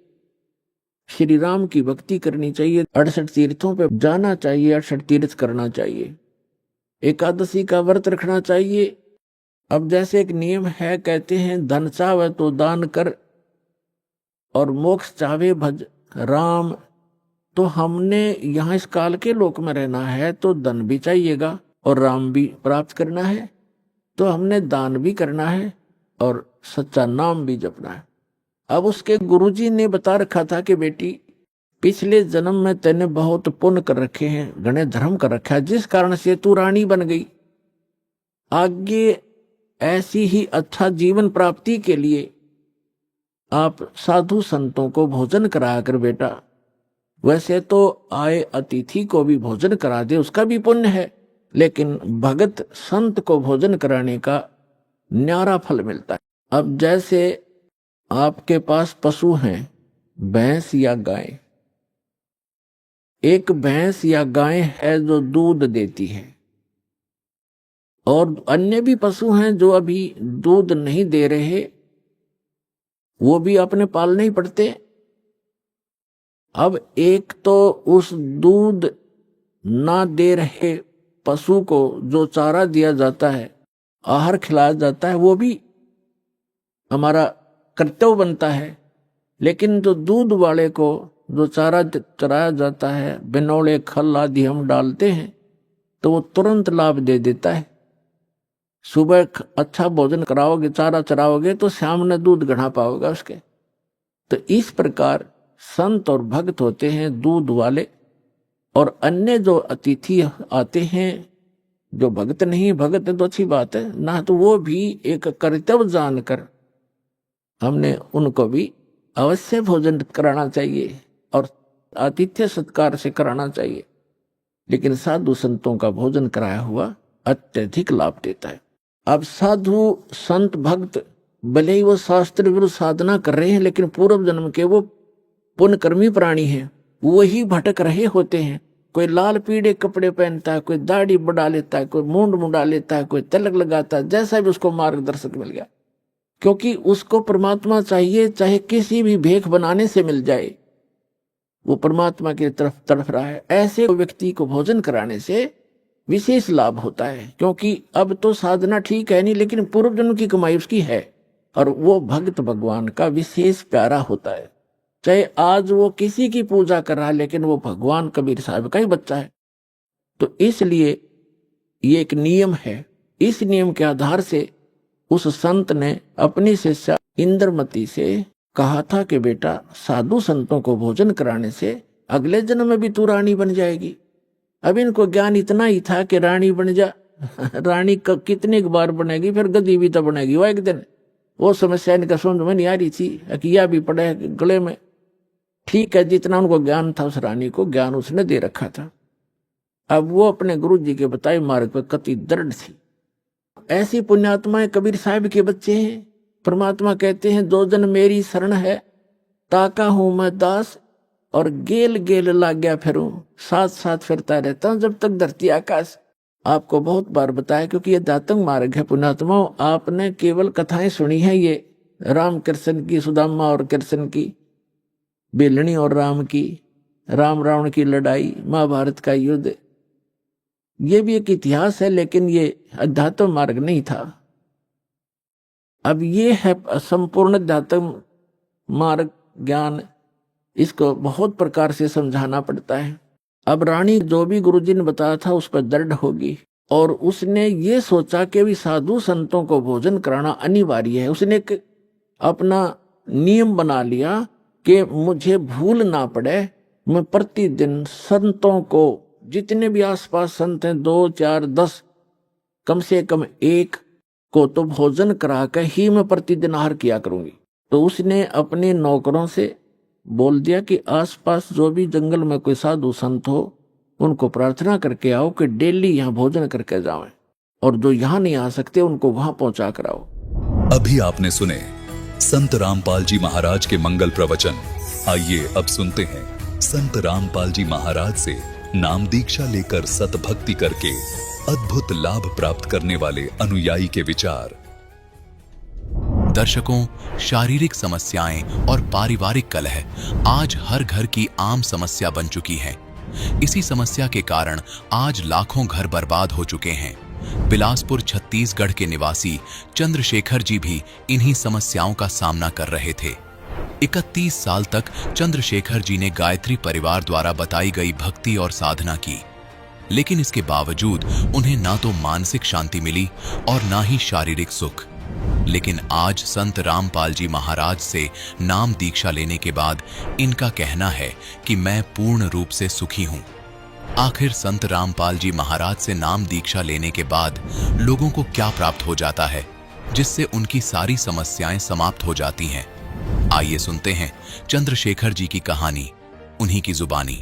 श्री राम की भक्ति करनी चाहिए, 68 तीर्थों पे जाना चाहिए, 68 तीर्थ करना चाहिए, एकादशी का व्रत रखना चाहिए। अब जैसे एक नियम है, कहते हैं धन चाहे तो दान कर और मोक्ष चाहे भज राम। तो हमने यहाँ इस काल के लोक में रहना है तो धन भी चाहिएगा और राम भी प्राप्त करना है, तो हमने दान भी करना है और सच्चा नाम भी जपना है। अब उसके गुरुजी ने बता रखा था कि बेटी पिछले जन्म में तेने बहुत पुण्य कर रखे हैं, घने धर्म कर रखा है, जिस कारण से तू रानी बन गई। आगे ऐसी ही अच्छा जीवन प्राप्ति के लिए आप साधु संतों को भोजन करा कर बेटा, वैसे तो आए अतिथि को भी भोजन करा दे, उसका भी पुण्य है, लेकिन भगत संत को भोजन कराने का न्यारा फल मिलता है। अब जैसे आपके पास पशु हैं, भैंस या गाय, एक भैंस या गाय है जो दूध देती है, और अन्य भी पशु हैं जो अभी दूध नहीं दे रहे, वो भी अपने पालने ही पड़ते। अब एक तो उस दूध ना दे रहे पशु को जो चारा दिया जाता है, आहार खिलाया जाता है, वो भी हमारा कर्तव्य बनता है, लेकिन जो दूध वाले को जो चारा चराया जाता है, बिनौले खल आदि हम डालते हैं, तो वो तुरंत लाभ दे देता है। सुबह अच्छा भोजन कराओगे, चारा चराओगे, तो शाम में दूध घड़ा पाओगे उसके। तो इस प्रकार संत और भक्त होते हैं दूध वाले, और अन्य जो अतिथि आते हैं जो भक्त नहीं, भक्त है तो अच्छी बात है ना, तो वो भी एक कर्तव्य जानकर हमने उनको भी अवश्य भोजन कराना चाहिए। और आतिथ्य सत्कार से कराना चाहिए, लेकिन साधु संतों का भोजन कराया हुआ अत्यधिक लाभ देता है। अब साधु संत भक्त भले ही वो शास्त्र विरुद्ध साधना कर रहे हैं, लेकिन पूर्व जन्म के वो पुण्यकर्मी प्राणी हैं, वही भटक रहे होते हैं। कोई लाल पीले कपड़े पहनता है, कोई दाढ़ी बढ़ा लेता है, कोई मूंड मुंडा लेता है, कोई तिलक लगाता है, जैसा भी उसको मार्गदर्शक मिल गया, क्योंकि उसको परमात्मा चाहिए, चाहे किसी भी भेख बनाने से मिल जाए, वो परमात्मा की तरफ तड़फ रहा है। ऐसे व्यक्ति को भोजन कराने से विशेष लाभ होता है, क्योंकि अब तो साधना ठीक है नहीं, लेकिन पूर्व जन्म की कमाई उसकी है, और वो भक्त भगवान का विशेष प्यारा होता है। चाहे आज वो किसी की पूजा कर रहा है, लेकिन वो भगवान कबीर साहब का ही बच्चा है। तो इसलिए ये एक नियम है। इस नियम के आधार से उस संत ने अपनी शिष्या इंद्रमती से कहा था कि बेटा, साधु संतों को भोजन कराने से अगले जन्म में भी तू रानी बन जाएगी। अब इनको ज्ञान इतना ही था कि रानी बन जा, रानी कितनी बार बनेगी, फिर गद्दी भी तो बनेगी। वो एक दिन वो समस्या इनका समझ में नहीं आ रही थी, अकिया भी पड़े गले में। ठीक है, जितना उनको ज्ञान था उस रानी को ज्ञान उसने दे रखा था। अब वो अपने गुरु जी के बताए मार्ग पर कति दृढ़ थी। ऐसी पुण्यात्माएं कबीर साहब के बच्चे हैं। परमात्मा कहते हैं, दो जन मेरी शरण है, ताका हूं मैं दास, और गेल गेल लाग गया फिरूं, साथ साथ फिरता रहता हूं जब तक धरती आकाश। आपको बहुत बार बताया, क्योंकि ये दातंग मार्ग है पुण्यात्माओं। आपने केवल कथाएं सुनी है, ये राम कृष्ण की, सुदामा और कृष्ण की, बेलनी और राम की, राम रावण की लड़ाई, महाभारत का युद्ध, ये भी एक इतिहास है, लेकिन ये अध्यात्म मार्ग नहीं था। अब ये है संपूर्ण अध्यात्म मार्ग ज्ञान। इसको बहुत प्रकार से समझाना पड़ता है। अब रानी जो भी गुरुजी ने बताया था उस पर दृढ़ होगी, और उसने ये सोचा कि भी साधु संतों को भोजन कराना अनिवार्य है। उसने एक अपना नियम बना लिया कि मुझे भूल ना पड़े, मैं प्रतिदिन संतों को, जितने भी आसपास संत हैं, 2, 4, 10, कम से कम एक को तो भोजन करा कर ही मैं प्रतिदिन आहार किया करूंगी। तो उसने अपने नौकरों से बोल दिया कि आसपास जो भी जंगल में कोई साधु संत हो, उनको प्रार्थना करके आओ कि डेली यहाँ भोजन करके जाएं, और जो यहाँ नहीं आ सकते उनको वहां पहुंचा कर आओ। अभी आपने सुने संत रामपाल जी महाराज के मंगल प्रवचन। आइए अब सुनते हैं संत रामपाल जी महाराज से नाम दीक्षा लेकर सतभक्ति करके अद्भुत लाभ प्राप्त करने वाले अनुयायी के विचार। दर्शकों, शारीरिक समस्याएं और पारिवारिक कलह आज हर घर की आम समस्या बन चुकी है। इसी समस्या के कारण आज लाखों घर बर्बाद हो चुके हैं। बिलासपुर छत्तीसगढ़ के निवासी चंद्रशेखर जी भी इन्हीं समस्याओं का सामना कर रहे थे। 31 साल तक चंद्रशेखर जी ने गायत्री परिवार द्वारा बताई गई भक्ति और साधना की, लेकिन इसके बावजूद उन्हें ना तो मानसिक शांति मिली और ना ही शारीरिक सुख। लेकिन आज संत रामपाल जी महाराज से नाम दीक्षा लेने के बाद इनका कहना है कि मैं पूर्ण रूप से सुखी हूं। आखिर संत रामपाल जी महाराज से नाम दीक्षा लेने के बाद लोगों को क्या प्राप्त हो जाता है, जिससे उनकी सारी समस्याएं समाप्त हो जाती हैं? आइए सुनते हैं चंद्रशेखर जी की कहानी, उन्हीं की जुबानी।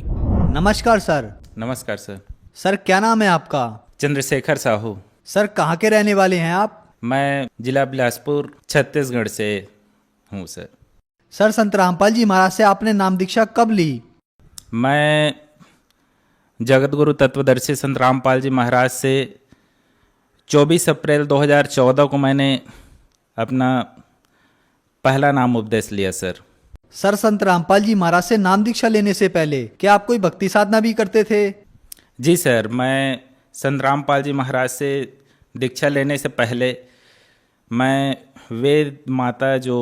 नमस्कार सर। नमस्कार सर। सर क्या नाम है आपका? चंद्रशेखर साहू। सर कहाँ के रहने वाले हैं आप? मैं जिला बिलासपुर छत्तीसगढ़ से हूँ सर। सर संत रामपाल जी महाराज से आपने नाम दीक्षा कब ली? मैं जगत गुरु तत्वदर्शी संत रामपाल जी महाराज से 24 अप्रैल 2014 को मैंने अपना पहला नाम उपदेश लिया सर। सर संत रामपाल जी महाराज से नाम दीक्षा लेने से पहले क्या आप कोई भक्ति साधना भी करते थे? जी सर, मैं संत रामपाल जी महाराज से दीक्षा लेने से पहले मैं वेद माता जो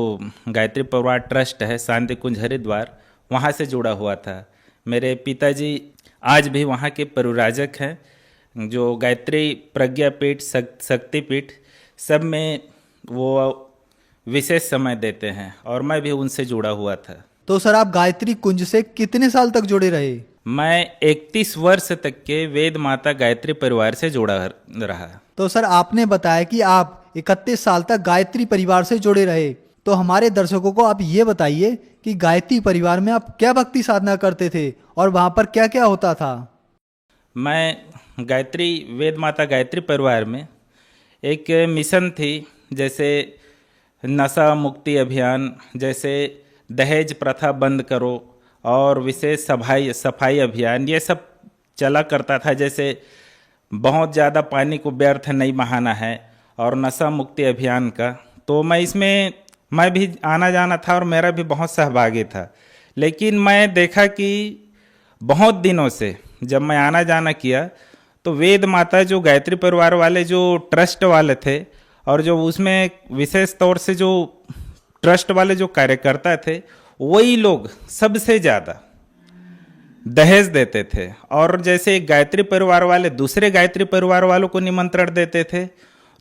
गायत्री परिवार ट्रस्ट है शांति कुंज हरिद्वार, वहाँ से जुड़ा हुआ था। मेरे पिताजी आज भी वहाँ के परिव्राजक हैं, जो गायत्री प्रज्ञापीठ शक्तिपीठ सब में वो विशेष समय देते हैं, और मैं भी उनसे जुड़ा हुआ था। तो सर आप गायत्री कुंज से कितने साल तक जुड़े रहे? मैं 31 वर्ष तक के वेद माता गायत्री परिवार से जुड़ा रहा। तो सर आपने बताया कि आप 31 साल तक गायत्री परिवार से जुड़े रहे, तो हमारे दर्शकों को आप ये बताइए कि गायत्री परिवार में आप क्या भक्ति साधना करते थे और वहाँ पर क्या क्या होता था। मैं गायत्री वेद माता गायत्री परिवार में एक मिशन थी, जैसे नशा मुक्ति अभियान, जैसे दहेज प्रथा बंद करो और विशेष सफाई अभियान, ये सब चला करता था। जैसे बहुत ज़्यादा पानी को व्यर्थ नहीं बहाना है और नशा मुक्ति अभियान का, तो मैं भी आना जाना था और मेरा भी बहुत सहभागी था। लेकिन मैं देखा कि बहुत दिनों से जब मैं आना जाना किया तो वेद माता जो गायत्री परिवार वाले जो ट्रस्ट वाले थे और जो उसमें विशेष तौर से जो ट्रस्ट वाले जो कार्यकर्ता थे, वही लोग सबसे ज़्यादा दहेज देते थे। और जैसे एक गायत्री परिवार वाले दूसरे गायत्री परिवार वालों को निमंत्रण देते थे,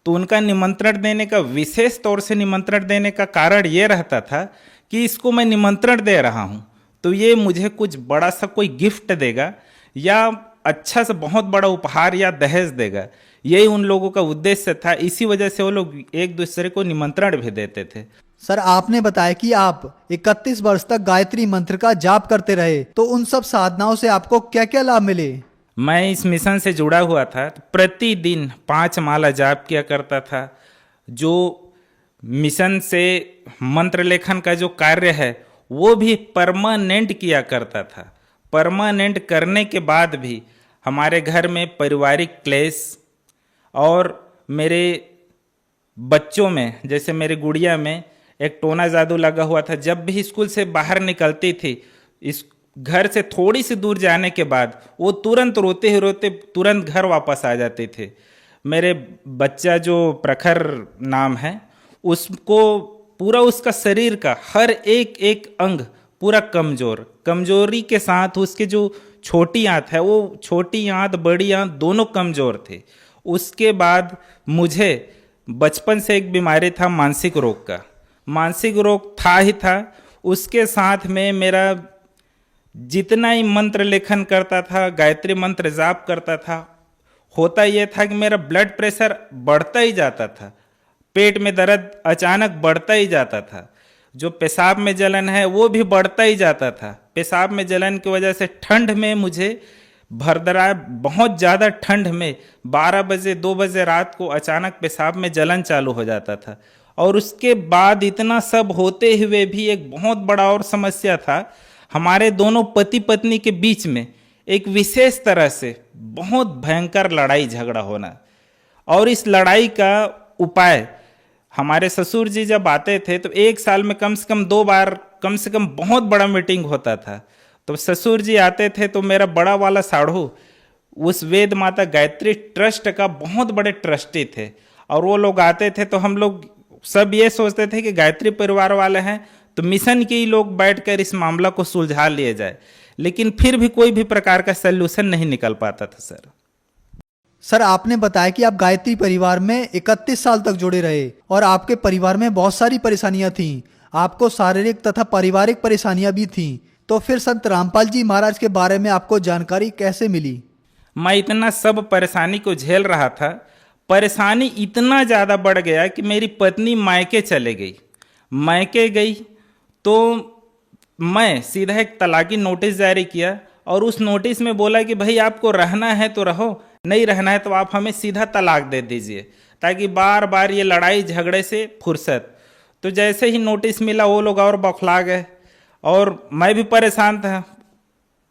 तो उनका निमंत्रण देने का, विशेष तौर से निमंत्रण देने का कारण ये रहता था कि इसको मैं निमंत्रण दे रहा हूँ तो ये मुझे कुछ बड़ा सा कोई गिफ्ट देगा या अच्छा सा बहुत बड़ा उपहार या दहेज देगा। यही उन लोगों का उद्देश्य था। इसी वजह से वो लोग एक दूसरे को निमंत्रण भी देते थे। सर, आपने बताया कि आप 31 वर्ष तक गायत्री मंत्र का जाप करते रहे, तो उन सब साधनाओं से आपको क्या क्या लाभ मिले। मैं इस मिशन से जुड़ा हुआ था, तो प्रतिदिन 5 माला जाप किया करता था। जो मिशन से मंत्र लेखन का जो कार्य है वो भी परमानेंट किया करता था। परमानेंट करने के बाद भी हमारे घर में पारिवारिक क्लेश और मेरे बच्चों में, जैसे मेरी गुड़िया में एक टोना जादू लगा हुआ था। जब भी स्कूल से बाहर निकलती थी, इस घर से थोड़ी सी दूर जाने के बाद वो तुरंत रोते ही रोते तुरंत घर वापस आ जाते थे। मेरे बच्चा जो प्रखर नाम है, उसको पूरा उसका शरीर का हर एक एक अंग पूरा कमजोरी के साथ उसके जो छोटी आंत है, वो छोटी आंत बड़ी आंत दोनों कमजोर थे। उसके बाद मुझे बचपन से एक बीमारी था मानसिक रोग का। मानसिक रोग था ही था, उसके साथ में मेरा जितना ही मंत्र लेखन करता था, गायत्री मंत्र जाप करता था, होता यह था कि मेरा ब्लड प्रेशर बढ़ता ही जाता था, पेट में दर्द अचानक बढ़ता ही जाता था, जो पेशाब में जलन है वो भी बढ़ता ही जाता था। पेशाब में जलन की वजह से ठंड में मुझे भरदरा, बहुत ज़्यादा ठंड में 12 बजे 2 बजे रात को अचानक पेशाब में जलन चालू हो जाता था। और उसके बाद इतना सब होते हुए भी एक बहुत बड़ा और समस्या था, हमारे दोनों पति पत्नी के बीच में एक विशेष तरह से बहुत भयंकर लड़ाई झगड़ा होना। और इस लड़ाई का उपाय, हमारे ससुर जी जब आते थे तो एक साल में कम से कम 2 बार कम से कम बहुत बड़ा मीटिंग होता था। तो ससुर जी आते थे तो मेरा बड़ा वाला साढ़ू उस वेद माता गायत्री ट्रस्ट का बहुत बड़े ट्रस्टी थे, और वो लोग आते थे तो हम लोग सब ये सोचते थे कि गायत्री परिवार वाले हैं तो मिशन के ही लोग बैठकर इस मामला को सुलझा लिए जाए, लेकिन फिर भी कोई भी प्रकार का सल्यूशन नहीं निकल पाता था। सर, आपने बताया कि आप गायत्री परिवार में 31 साल तक जुड़े रहे और आपके परिवार में बहुत सारी परेशानियां थीं, आपको शारीरिक तथा पारिवारिक परेशानियां भी थीं। तो फिर संत रामपाल जी महाराज के बारे में आपको जानकारी कैसे मिली। मैं इतना सब परेशानी को झेल रहा था, परेशानी इतना ज़्यादा बढ़ गया कि मेरी पत्नी मायके चले गई। मायके गई तो मैं सीधा एक तलाकी नोटिस जारी किया और उस नोटिस में बोला कि भाई आपको रहना है तो रहो, नहीं रहना है तो आप हमें सीधा तलाक दे दीजिए, ताकि बार बार ये लड़ाई झगड़े से फुर्सत। तो जैसे ही नोटिस मिला वो लोग और बौखला गए और मैं भी परेशान था।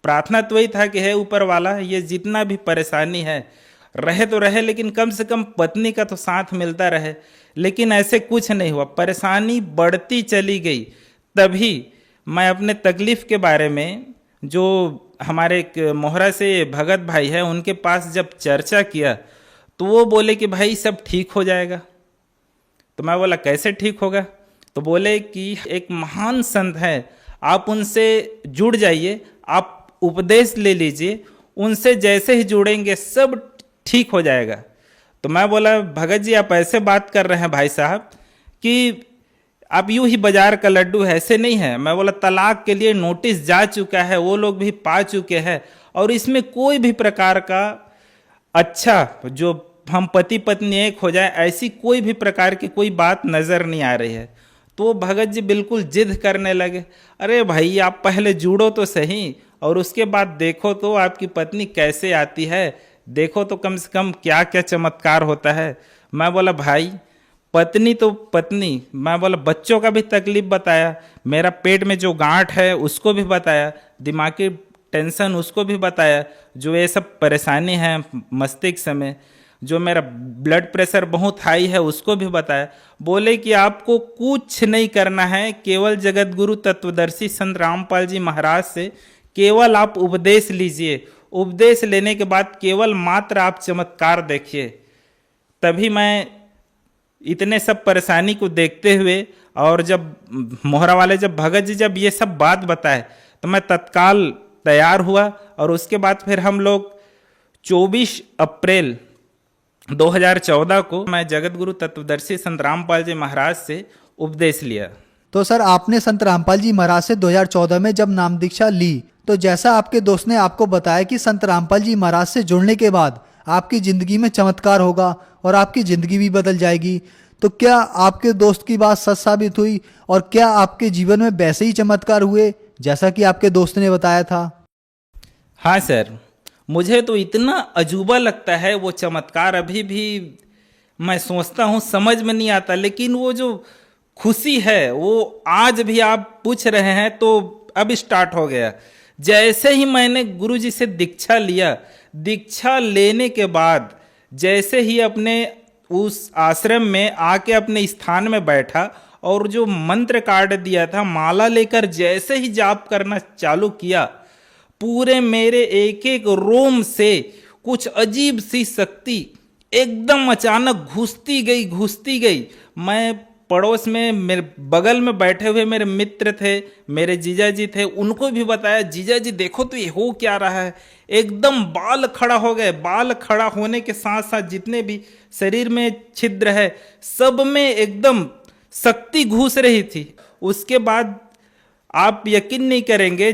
प्रार्थना तो वही था कि हे ऊपर वाला, ये जितना भी परेशानी है रहे तो रहे, लेकिन कम से कम पत्नी का तो साथ मिलता रहे। लेकिन ऐसे कुछ नहीं हुआ, परेशानी बढ़ती चली गई। तभी मैं अपने तकलीफ़ के बारे में, जो हमारे एक मोहरा से भगत भाई है, उनके पास जब चर्चा किया तो वो बोले कि भाई सब ठीक हो जाएगा। तो मैं बोला कैसे ठीक होगा? तो बोले कि एक महान संत है, आप उनसे जुड़ जाइए, आप उपदेश ले लीजिए, उनसे जैसे ही जुड़ेंगे सब ठीक हो जाएगा। तो मैं बोला भगत जी आप ऐसे बात कर रहे हैं भाई साहब कि आप यूं ही बाजार का लड्डू है, ऐसे नहीं है। मैं बोला तलाक के लिए नोटिस जा चुका है, वो लोग भी पा चुके हैं, और इसमें कोई भी प्रकार का अच्छा जो हम पति पत्नी एक हो जाए ऐसी कोई भी प्रकार की कोई बात नज़र नहीं आ रही है। तो वो भगत जी बिल्कुल जिद करने लगे, अरे भाई आप पहले जुड़ो तो सही और उसके बाद देखो तो आपकी पत्नी कैसे आती है, देखो तो कम से कम क्या क्या चमत्कार होता है। मैं बोला भाई पत्नी तो पत्नी, मैं बोला बच्चों का भी तकलीफ बताया, मेरा पेट में जो गांठ है उसको भी बताया, दिमागी टेंशन उसको भी बताया, जो ये सब परेशानी है मस्तिष्क में, जो मेरा ब्लड प्रेशर बहुत हाई है उसको भी बताया। बोले कि आपको कुछ नहीं करना है, केवल जगत गुरु तत्वदर्शी संत रामपाल जी महाराज से केवल आप उपदेश लीजिए, उपदेश लेने के बाद केवल मात्र आप चमत्कार देखिए। तभी मैं इतने सब परेशानी को देखते हुए और जब मोहरा वाले जब भगत जी जब ये सब बात बताए तो मैं तत्काल तैयार हुआ और उसके बाद फिर हम लोग 24 अप्रैल 2014 को मैं जगत गुरु तत्वदर्शी संत रामपाल जी महाराज से उपदेश लिया। तो सर आपने संत रामपाल जी महाराज से 2014 में जब नाम दीक्षा ली तो जैसा आपके दोस्त ने आपको बताया कि संत रामपाल जी महाराज से जुड़ने के बाद आपकी ज़िंदगी में चमत्कार होगा और आपकी ज़िंदगी भी बदल जाएगी, तो क्या आपके दोस्त की बात सच साबित हुई और क्या आपके जीवन में वैसे ही चमत्कार हुए जैसा कि आपके दोस्त ने बताया था? हाँ सर, मुझे तो इतना अजूबा लगता है वो चमत्कार, अभी भी मैं सोचता हूँ समझ में नहीं आता, लेकिन वो जो खुशी है वो आज भी आप पूछ रहे हैं तो अब स्टार्ट हो गया। जैसे ही मैंने गुरुजी से दीक्षा लिया, दीक्षा लेने के बाद जैसे ही अपने उस आश्रम में आके अपने स्थान में बैठा और जो मंत्र कार्ड दिया था माला लेकर जैसे ही जाप करना चालू किया, पूरे मेरे एक एक रोम से कुछ अजीब सी शक्ति एकदम अचानक घुसती गई। मैं पड़ोस में मेरे बगल में बैठे हुए मेरे मित्र थे, मेरे जीजा जी थे, उनको भी बताया, जीजा जी देखो तो ये हो क्या रहा है। एकदम बाल खड़ा हो गए। बाल खड़ा होने के साथ साथ जितने भी शरीर में छिद्र है सब में एकदम शक्ति घुस रही थी। उसके बाद आप यकीन नहीं करेंगे,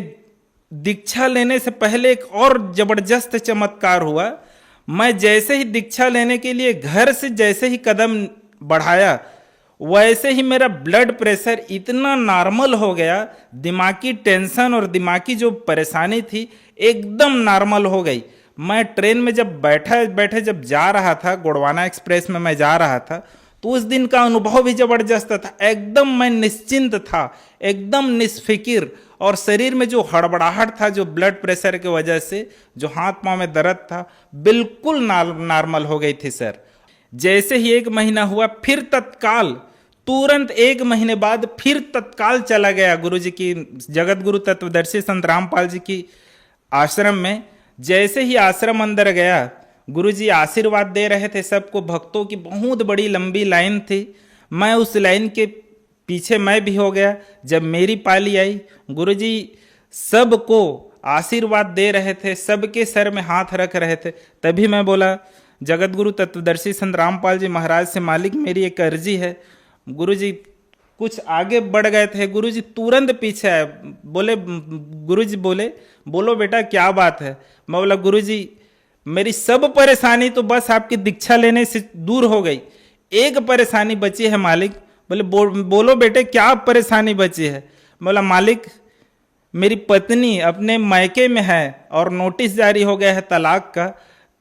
दीक्षा लेने से पहले एक और जबरदस्त चमत्कार हुआ। मैं जैसे ही दीक्षा लेने के लिए घर से जैसे ही कदम बढ़ाया वैसे ही मेरा ब्लड प्रेशर इतना नॉर्मल हो गया, दिमागी टेंशन और दिमागी जो परेशानी थी एकदम नॉर्मल हो गई। मैं ट्रेन में जब बैठे जब जा रहा था, गोंडवाना एक्सप्रेस में मैं जा रहा था, तो उस दिन का अनुभव भी जबरदस्त था। एकदम मैं निश्चिंत था, एकदम निस्फिकिर, और शरीर में जो हड़बड़ाहट था जो ब्लड प्रेशर की वजह से जो हाथ पांव में दर्द था बिल्कुल नॉर्मल हो गई थी सर। जैसे ही 1 महीना हुआ फिर तत्काल तुरंत 1 महीने बाद फिर तत्काल चला गया गुरुजी की जगत गुरु तत्वदर्शी संत रामपाल जी की आश्रम में। जैसे ही आश्रम अंदर गया गुरुजी आशीर्वाद दे रहे थे सबको, भक्तों की बहुत बड़ी लंबी लाइन थी। मैं उस लाइन के पीछे मैं भी हो गया। जब मेरी पाली आई गुरुजी सबको आशीर्वाद दे रहे थे, सबके सर में हाथ रख रहे थे। तभी मैं बोला जगत गुरु तत्वदर्शी संत रामपाल जी महाराज से, मालिक मेरी एक अर्जी है। गुरुजी कुछ आगे बढ़ गए थे, गुरुजी तुरंत पीछे आए, बोले गुरुजी बोले बोलो बेटा क्या बात है। मैं बोला गुरुजी मेरी सब परेशानी तो बस आपकी दीक्षा लेने से दूर हो गई, एक परेशानी बची है मालिक। बोले बोलो बेटे क्या परेशानी बची है। मैं बोला मालिक मेरी पत्नी अपने मायके में है और नोटिस जारी हो गया है तलाक का,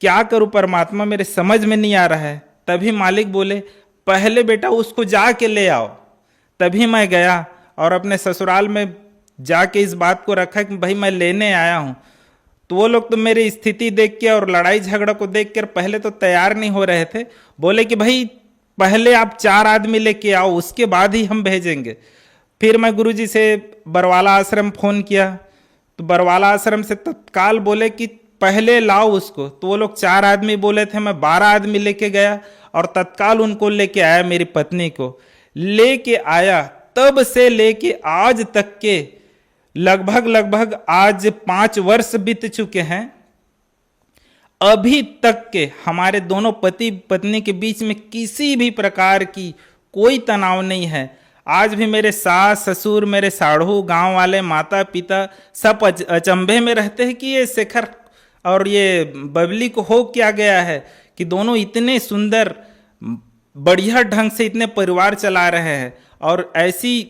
क्या करूं परमात्मा मेरे समझ में नहीं आ रहा है। तभी मालिक बोले पहले बेटा उसको जाके ले आओ। तभी मैं गया और अपने ससुराल में जाके इस बात को रखा कि भाई मैं लेने आया हूँ। तो वो लोग तो मेरी स्थिति देख के और लड़ाई झगड़ा को देख कर पहले तो तैयार नहीं हो रहे थे। बोले कि भाई पहले आप 4 आदमी लेके आओ, उसके बाद ही हम भेजेंगे। फिर मैं गुरुजी से बरवाला आश्रम फ़ोन किया तो बरवाला आश्रम से तत्काल बोले कि पहले लाओ उसको। तो वो लोग 4 आदमी बोले थे, मैं 12 आदमी लेके गया और तत्काल उनको लेके आया, मेरी पत्नी को लेके आया। तब से लेके आज तक के लगभग आज 5 वर्ष बीत चुके हैं। अभी तक के हमारे दोनों पति पत्नी के बीच में किसी भी प्रकार की कोई तनाव नहीं है। आज भी मेरे सास ससुर, मेरे साढ़ू, गांव वाले, माता पिता सब अचंभे में रहते हैं कि ये शेखर और ये बबली को हो क्या गया है कि दोनों इतने सुंदर बढ़िया ढंग से इतने परिवार चला रहे हैं। और ऐसी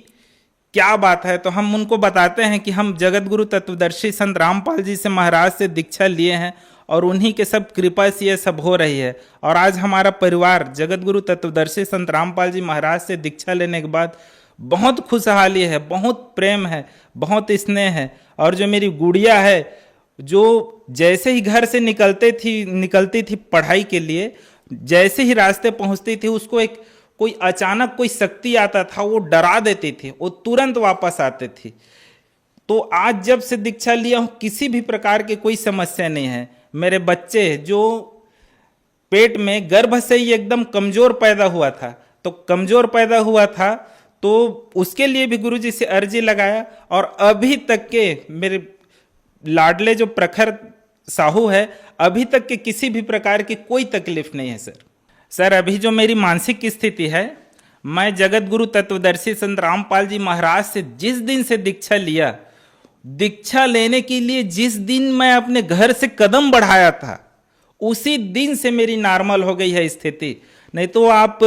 क्या बात है, तो हम उनको बताते हैं कि हम जगत गुरु तत्वदर्शी संत रामपाल जी से महाराज से दीक्षा लिए हैं और उन्हीं के सब कृपा से ये सब हो रही है। और आज हमारा परिवार जगत गुरु तत्वदर्शी संत रामपाल जी महाराज से दीक्षा लेने के बाद बहुत खुशहाली है, बहुत प्रेम है, बहुत स्नेह है। और जो मेरी गुड़िया है, जो जैसे ही घर से निकलती थी पढ़ाई के लिए, जैसे ही रास्ते पहुंचती थी उसको एक कोई अचानक कोई शक्ति आता था, वो डरा देती थी, वो तुरंत वापस आती थी। तो आज जब से दीक्षा लिया हूं किसी भी प्रकार की कोई समस्या नहीं है। मेरे बच्चे जो पेट में गर्भ से ही एकदम कमजोर पैदा हुआ था, तो उसके लिए भी गुरुजी से अर्जी लगाया और अभी तक के मेरे लाडले जो प्रखर साहू है, अभी तक के किसी भी प्रकार की कोई तकलीफ नहीं है सर। अभी जो मेरी मानसिक स्थिति है, मैं जगत गुरु तत्वदर्शी संत रामपाल जी महाराज से जिस दिन से दीक्षा लिया, दीक्षा लेने के लिए जिस दिन मैं अपने घर से कदम बढ़ाया था, उसी दिन से मेरी नॉर्मल हो गई है स्थिति। नहीं तो आप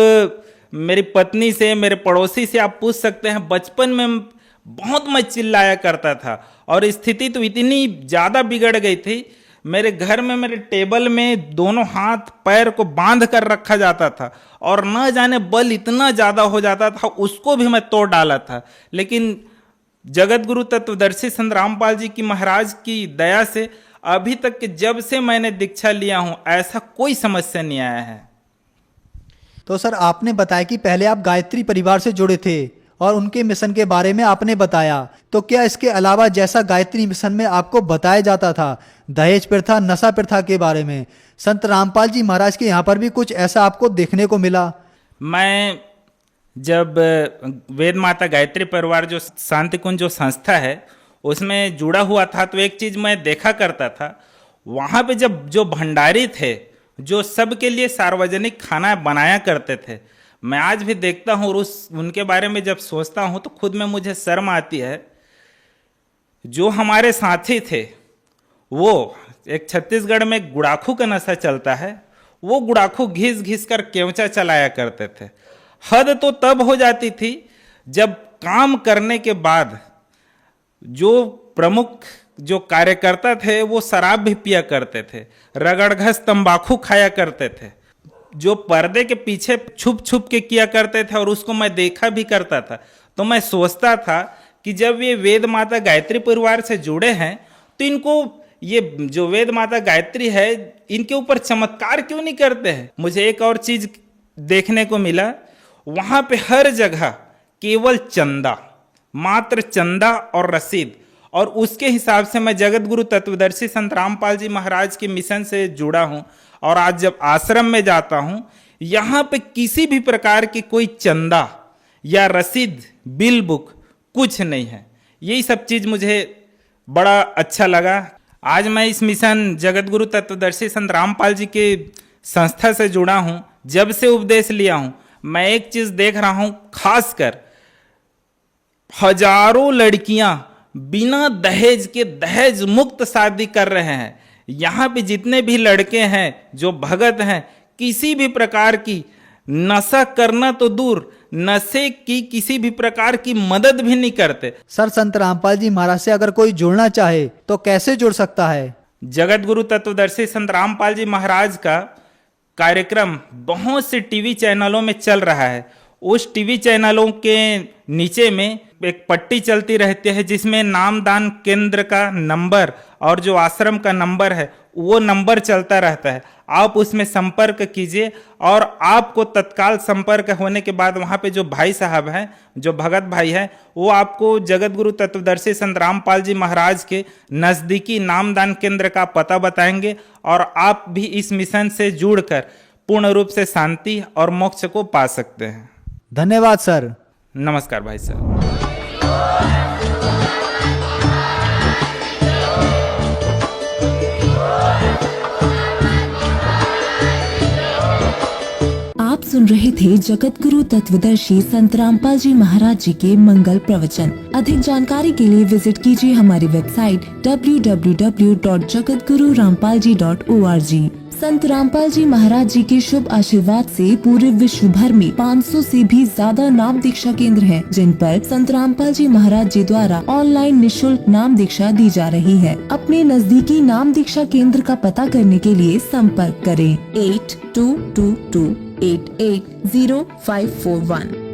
मेरी पत्नी से, मेरे पड़ोसी से आप पूछ सकते हैं, बचपन में बहुत मैं चिल्लाया करता था और स्थिति तो इतनी ज़्यादा बिगड़ गई थी, मेरे घर में मेरे टेबल में दोनों हाथ पैर को बांध कर रखा जाता था और न जाने बल इतना ज़्यादा हो जाता था, उसको भी मैं तोड़ डाला था। लेकिन जगत गुरु तत्वदर्शी संत रामपाल जी की महाराज की दया से अभी तक के जब से मैंने दीक्षा लिया हूँ ऐसा कोई समस्या नहीं आया है। तो सर आपने बताया कि पहले आप गायत्री परिवार से जुड़े थे और उनके मिशन के बारे में आपने बताया, तो क्या इसके अलावा जैसा गायत्री मिशन में आपको बताया जाता था दहेज प्रथा, नशा प्रथा के बारे में, संत रामपाल जी महाराज के यहाँ पर भी कुछ ऐसा आपको देखने को मिला? मैं जब वेद माता गायत्री परिवार जो शांति कुंज जो संस्था है उसमें जुड़ा हुआ था, तो एक चीज मैं देखा करता था, वहाँ पे जब जो भंडारी थे जो सबके लिए सार्वजनिक खाना बनाया करते थे, मैं आज भी देखता हूँ और उनके बारे में जब सोचता हूँ तो खुद में मुझे शर्म आती है। जो हमारे साथी थे वो एक छत्तीसगढ़ में गुड़ाखू का नशा चलता है, वो गुड़ाखू घिस घिस कर केवचा चलाया करते थे। हद तो तब हो जाती थी जब काम करने के बाद जो प्रमुख जो कार्यकर्ता थे वो शराब भी पिया करते थे, रगड़घस तंबाकू खाया करते थे, जो पर्दे के पीछे छुप छुप के किया करते थे और उसको मैं देखा भी करता था। तो मैं सोचता था कि जब ये वेद माता गायत्री परिवार से जुड़े हैं तो इनको ये जो वेद माता गायत्री है इनके ऊपर चमत्कार क्यों नहीं करते हैं। मुझे एक और चीज देखने को मिला, वहां पे हर जगह केवल चंदा, मात्र चंदा और रसीद, और उसके हिसाब से मैं जगत गुरु तत्वदर्शी संत रामपाल जी महाराज के मिशन से जुड़ा हूं। और आज जब आश्रम में जाता हूं, यहाँ पे किसी भी प्रकार की कोई चंदा या रसीद, बिल बुक कुछ नहीं है। यही सब चीज मुझे बड़ा अच्छा लगा। आज मैं इस मिशन जगत गुरु तत्वदर्शी संत रामपाल जी के संस्था से जुड़ा हूं, जब से उपदेश लिया हूं, मैं एक चीज देख रहा हूं, खासकर हजारों लड़कियां बिना दहेज के दहेज मुक्त शादी कर रहे हैं। यहाँ पे जितने भी लड़के हैं जो भगत हैं, किसी भी प्रकार की नशा करना तो दूर, नशे की किसी भी प्रकार की मदद भी नहीं करते। सर संत रामपाल जी महाराज से अगर कोई जुड़ना चाहे तो कैसे जुड़ सकता है? जगत गुरु तत्वदर्शी संत रामपाल जी महाराज का कार्यक्रम बहुत से टीवी चैनलों में चल रहा है। उस टीवी चैनलों के नीचे में एक पट्टी चलती रहती है जिसमें नामदान केंद्र का नंबर और जो आश्रम का नंबर है वो नंबर चलता रहता है। आप उसमें संपर्क कीजिए और आपको तत्काल संपर्क होने के बाद वहाँ पे जो भाई साहब हैं, जो भगत भाई हैं, वो आपको जगत गुरु तत्वदर्शी संत रामपाल जी महाराज के नज़दीकी नामदान केंद्र का पता बताएंगे और आप भी इस मिशन से जुड़कर पूर्ण रूप से शांति और मोक्ष को पा सकते हैं। धन्यवाद सर। नमस्कार भाई साहब। आप सुन रहे थे जगत गुरु तत्वदर्शी संत रामपाल जी महाराज जी के मंगल प्रवचन। अधिक जानकारी के लिए विजिट कीजिए हमारी वेबसाइट www.jagatgururampalji.org। संत रामपाल जी महाराज जी के शुभ आशीर्वाद से पूरे विश्व भर में 500 से भी ज्यादा नाम दीक्षा केंद्र हैं, जिन पर संत रामपाल जी महाराज जी द्वारा ऑनलाइन निशुल्क नाम दीक्षा दी जा रही है। अपने नजदीकी नाम दीक्षा केंद्र का पता करने के लिए संपर्क करें 8222880541।